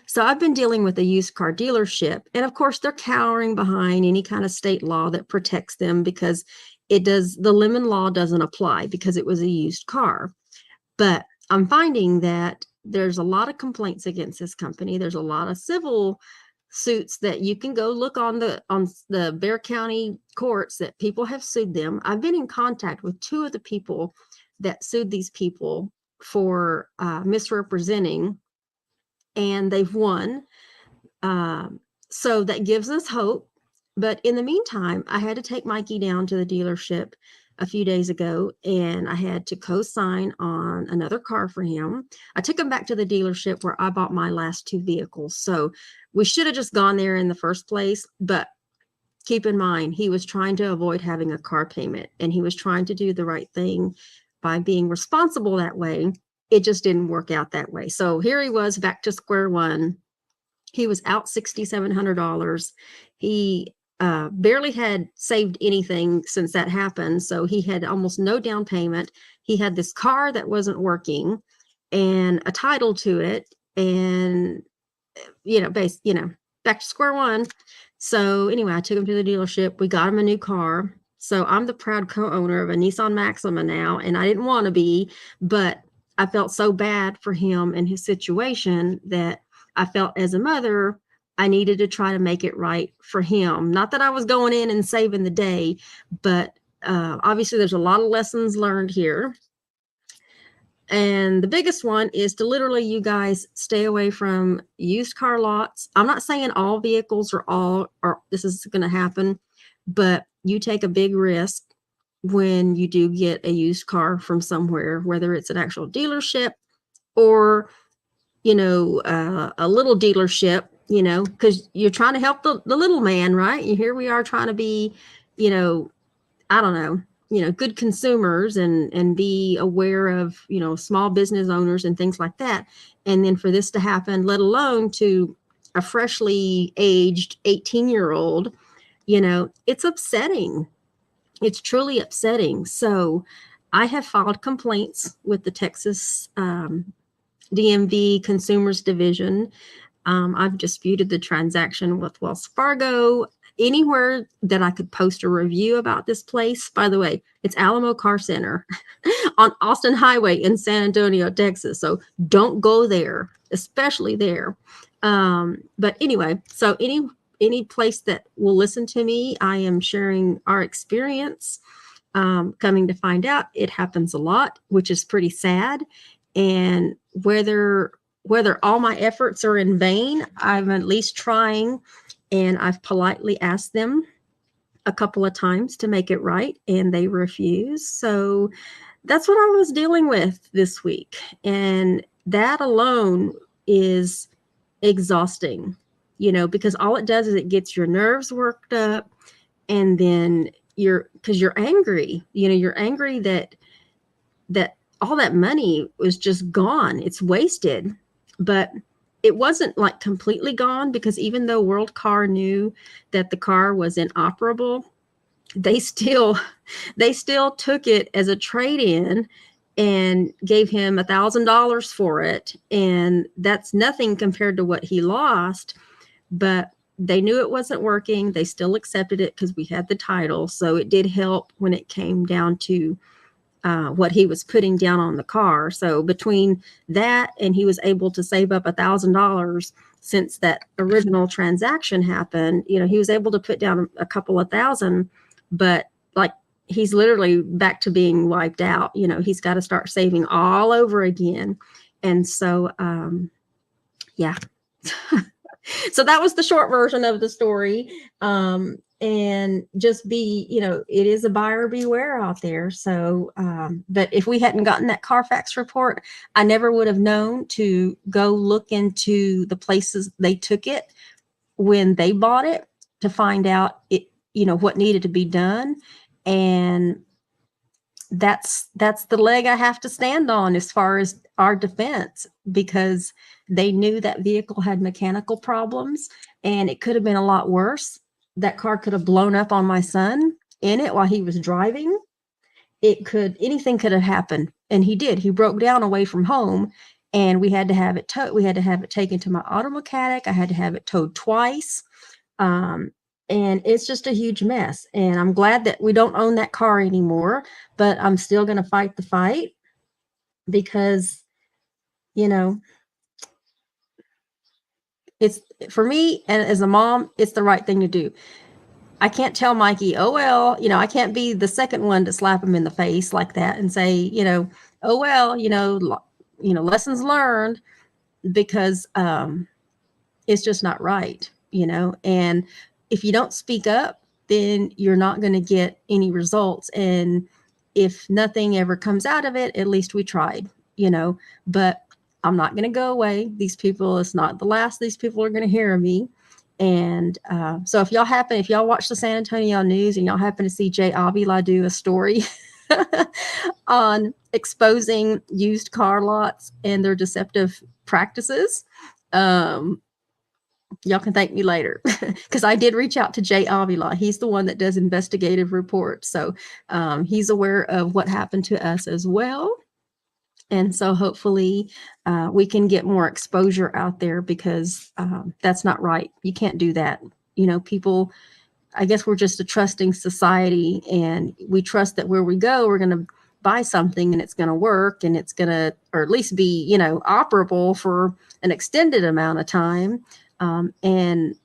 So I've been dealing with a used car dealership, and of course, they're cowering behind any kind of state law that protects them because the lemon law doesn't apply because it was a used car. But I'm finding that there's a lot of complaints against this company. There's a lot of civil suits that you can go look on the Bexar County courts that people have sued them. I've been in contact with two of the people that sued these people for misrepresenting, and they've won. So that gives us hope. But in the meantime, I had to take Mikey down to the dealership a few days ago, and I had to co-sign on another car for him. I took him back to the dealership where I bought my last two vehicles. So we should have just gone there in the first place. But keep in mind, he was trying to avoid having a car payment, and he was trying to do the right thing by being responsible that way. It just didn't work out that way. So here he was back to square one. He was out $6,700. He barely had saved anything since that happened. So he had almost no down payment. He had this car that wasn't working and a title to it. And, back to square one. So anyway, I took him to the dealership. We got him a new car. So I'm the proud co-owner of a Nissan Maxima now, and I didn't want to be, but I felt so bad for him and his situation that I felt as a mother, I needed to try to make it right for him. Not that I was going in and saving the day, but obviously there's a lot of lessons learned here. And the biggest one is to literally, you guys, stay away from used car lots. I'm not saying all vehicles or this is going to happen, but you take a big risk when you do get a used car from somewhere, whether it's an actual dealership or a little dealership, because you're trying to help the little man, right? And here we are trying to be, I don't know, good consumers and be aware of, small business owners and things like that. And then for this to happen, let alone to a freshly aged 18-year-old, it's upsetting. It's truly upsetting. So I have filed complaints with the Texas DMV Consumers Division. I've disputed the transaction with Wells Fargo. Anywhere that I could post a review about this place. By the way, it's Alamo Car Center on Austin Highway in San Antonio, Texas. So don't go there, especially there. But anyway, so any place that will listen to me, I am sharing our experience. Coming to find out, it happens a lot, which is pretty sad. And whether all my efforts are in vain, I'm at least trying, and I've politely asked them a couple of times to make it right, and they refuse. So that's what I was dealing with this week. And that alone is exhausting, because all it does is it gets your nerves worked up, and then because you're angry, you're angry that all that money was just gone. It's wasted. But it wasn't like completely gone, because even though World Car knew that the car was inoperable, they still took it as a trade-in and gave him $1,000 for it. And that's nothing compared to what he lost. But they knew it wasn't working. They still accepted it because we had the title. So it did help when it came down to what he was putting down on the car. So between that and he was able to save up $1,000 since that original transaction happened, he was able to put down a couple of thousand, but like he's literally back to being wiped out. He's got to start saving all over again. And so, yeah. So that was the short version of the story. And just be, it is a buyer beware out there. So, but if we hadn't gotten that Carfax report, I never would have known to go look into the places they took it when they bought it to find out what needed to be done. And that's the leg I have to stand on as far as our defense, because they knew that vehicle had mechanical problems and it could have been a lot worse. That car could have blown up on my son in it while he was driving. Anything could have happened, and he did. He broke down away from home, and we had to have it towed. We had to have it taken to my auto mechanic. I had to have it towed twice. Um, and it's just a huge mess. And I'm glad that we don't own that car anymore, but I'm still going to fight the fight because, you know, it's for me, and as a mom, it's the right thing to do. I can't tell Mikey, oh, well, I can't be the second one to slap him in the face like that and say, oh, well, lessons learned, because it's just not right, and if you don't speak up, then you're not going to get any results. And if nothing ever comes out of it, at least we tried, but I'm not going to go away. These people, it's not the last these people are going to hear of me. And so if y'all watch the San Antonio news and y'all happen to see Jay Avila do a story on exposing used car lots and their deceptive practices, y'all can thank me later, because I did reach out to Jay Avila. He's the one that does investigative reports. So he's aware of what happened to us as well. And so hopefully we can get more exposure out there, because that's not right. You can't do that. People, I guess we're just a trusting society, and we trust that where we go, we're going to buy something and it's going to work, and it's going to, or at least be, operable for an extended amount of time. And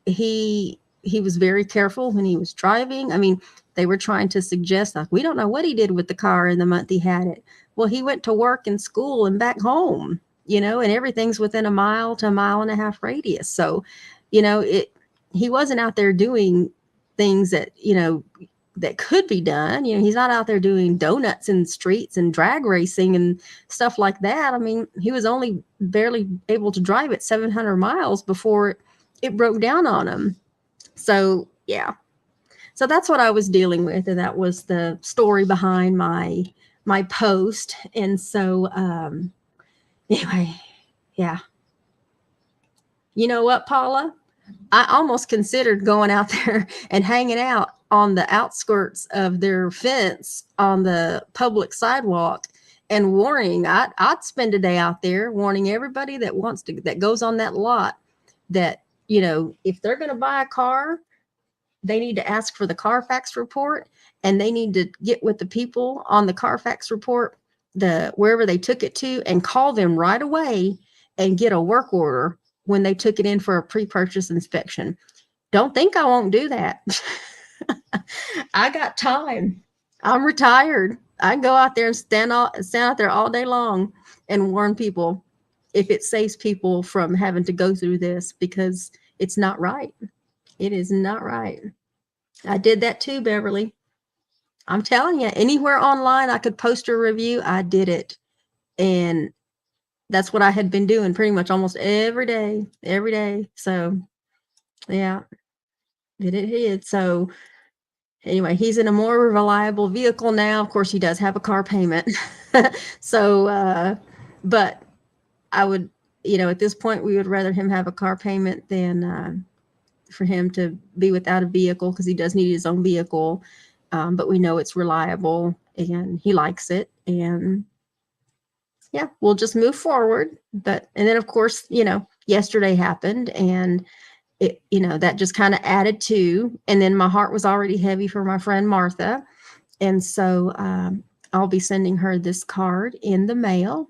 he was very careful when he was driving. I mean, they were trying to suggest, like, we don't know what he did with the car in the month he had it. Well, he went to work and school and back home, and everything's within a mile to a mile and a half radius. So, he wasn't out there doing things that, that could be done. He's not out there doing donuts in streets and drag racing and stuff like that. I mean, he was only barely able to drive it 700 miles before it broke down on him. So, yeah. So that's what I was dealing with, and that was the story behind my post. And so anyway, yeah. You know what, Paula? I almost considered going out there and hanging out on the outskirts of their fence on the public sidewalk and warning. I'd spend a day out there warning everybody that goes on that lot that, if they're going to buy a car, they need to ask for the Carfax report, and they need to get with the people on the Carfax report, wherever they took it to, and call them right away and get a work order when they took it in for a pre-purchase inspection. Don't think I won't do that. I got time. I'm retired. I can go out there and stand out there all day long and warn people, if it saves people from having to go through this, because it's not right. It is not right. I did that too, Beverly. I'm telling you, anywhere online I could post a review, I did it. And that's what I had been doing pretty much almost every day. So, yeah, it did. So, anyway, he's in a more reliable vehicle now. Of course, he does have a car payment. So, but I would, at this point, we would rather him have a car payment than for him to be without a vehicle, because he does need his own vehicle. But we know it's reliable and he likes it. And yeah, we'll just move forward. And then, of course, yesterday happened, and it, that just kind of added to, and then my heart was already heavy for my friend Martha. And so I'll be sending her this card in the mail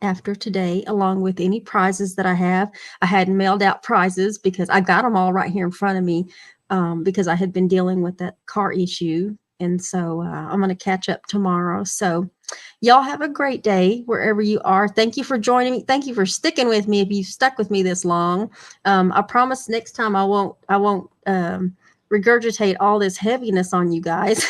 after today, along with any prizes that I have. I hadn't mailed out prizes because I got them all right here in front of me, because I had been dealing with that car issue. And so I'm going to catch up tomorrow. So y'all have a great day wherever you are. Thank you for joining me. Thank you for sticking with me if you've stuck with me this long. I promise next time I won't regurgitate all this heaviness on you guys.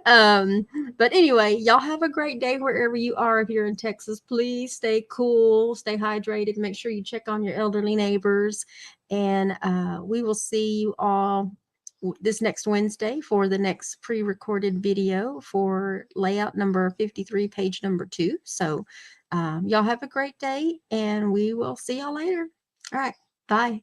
But anyway, y'all have a great day wherever you are. If you're in Texas, please stay cool, stay hydrated, make sure you check on your elderly neighbors, and we will see you all this next Wednesday for the next pre-recorded video for layout number 53, page number 2. So y'all have a great day, and we will see y'all later. All right, bye.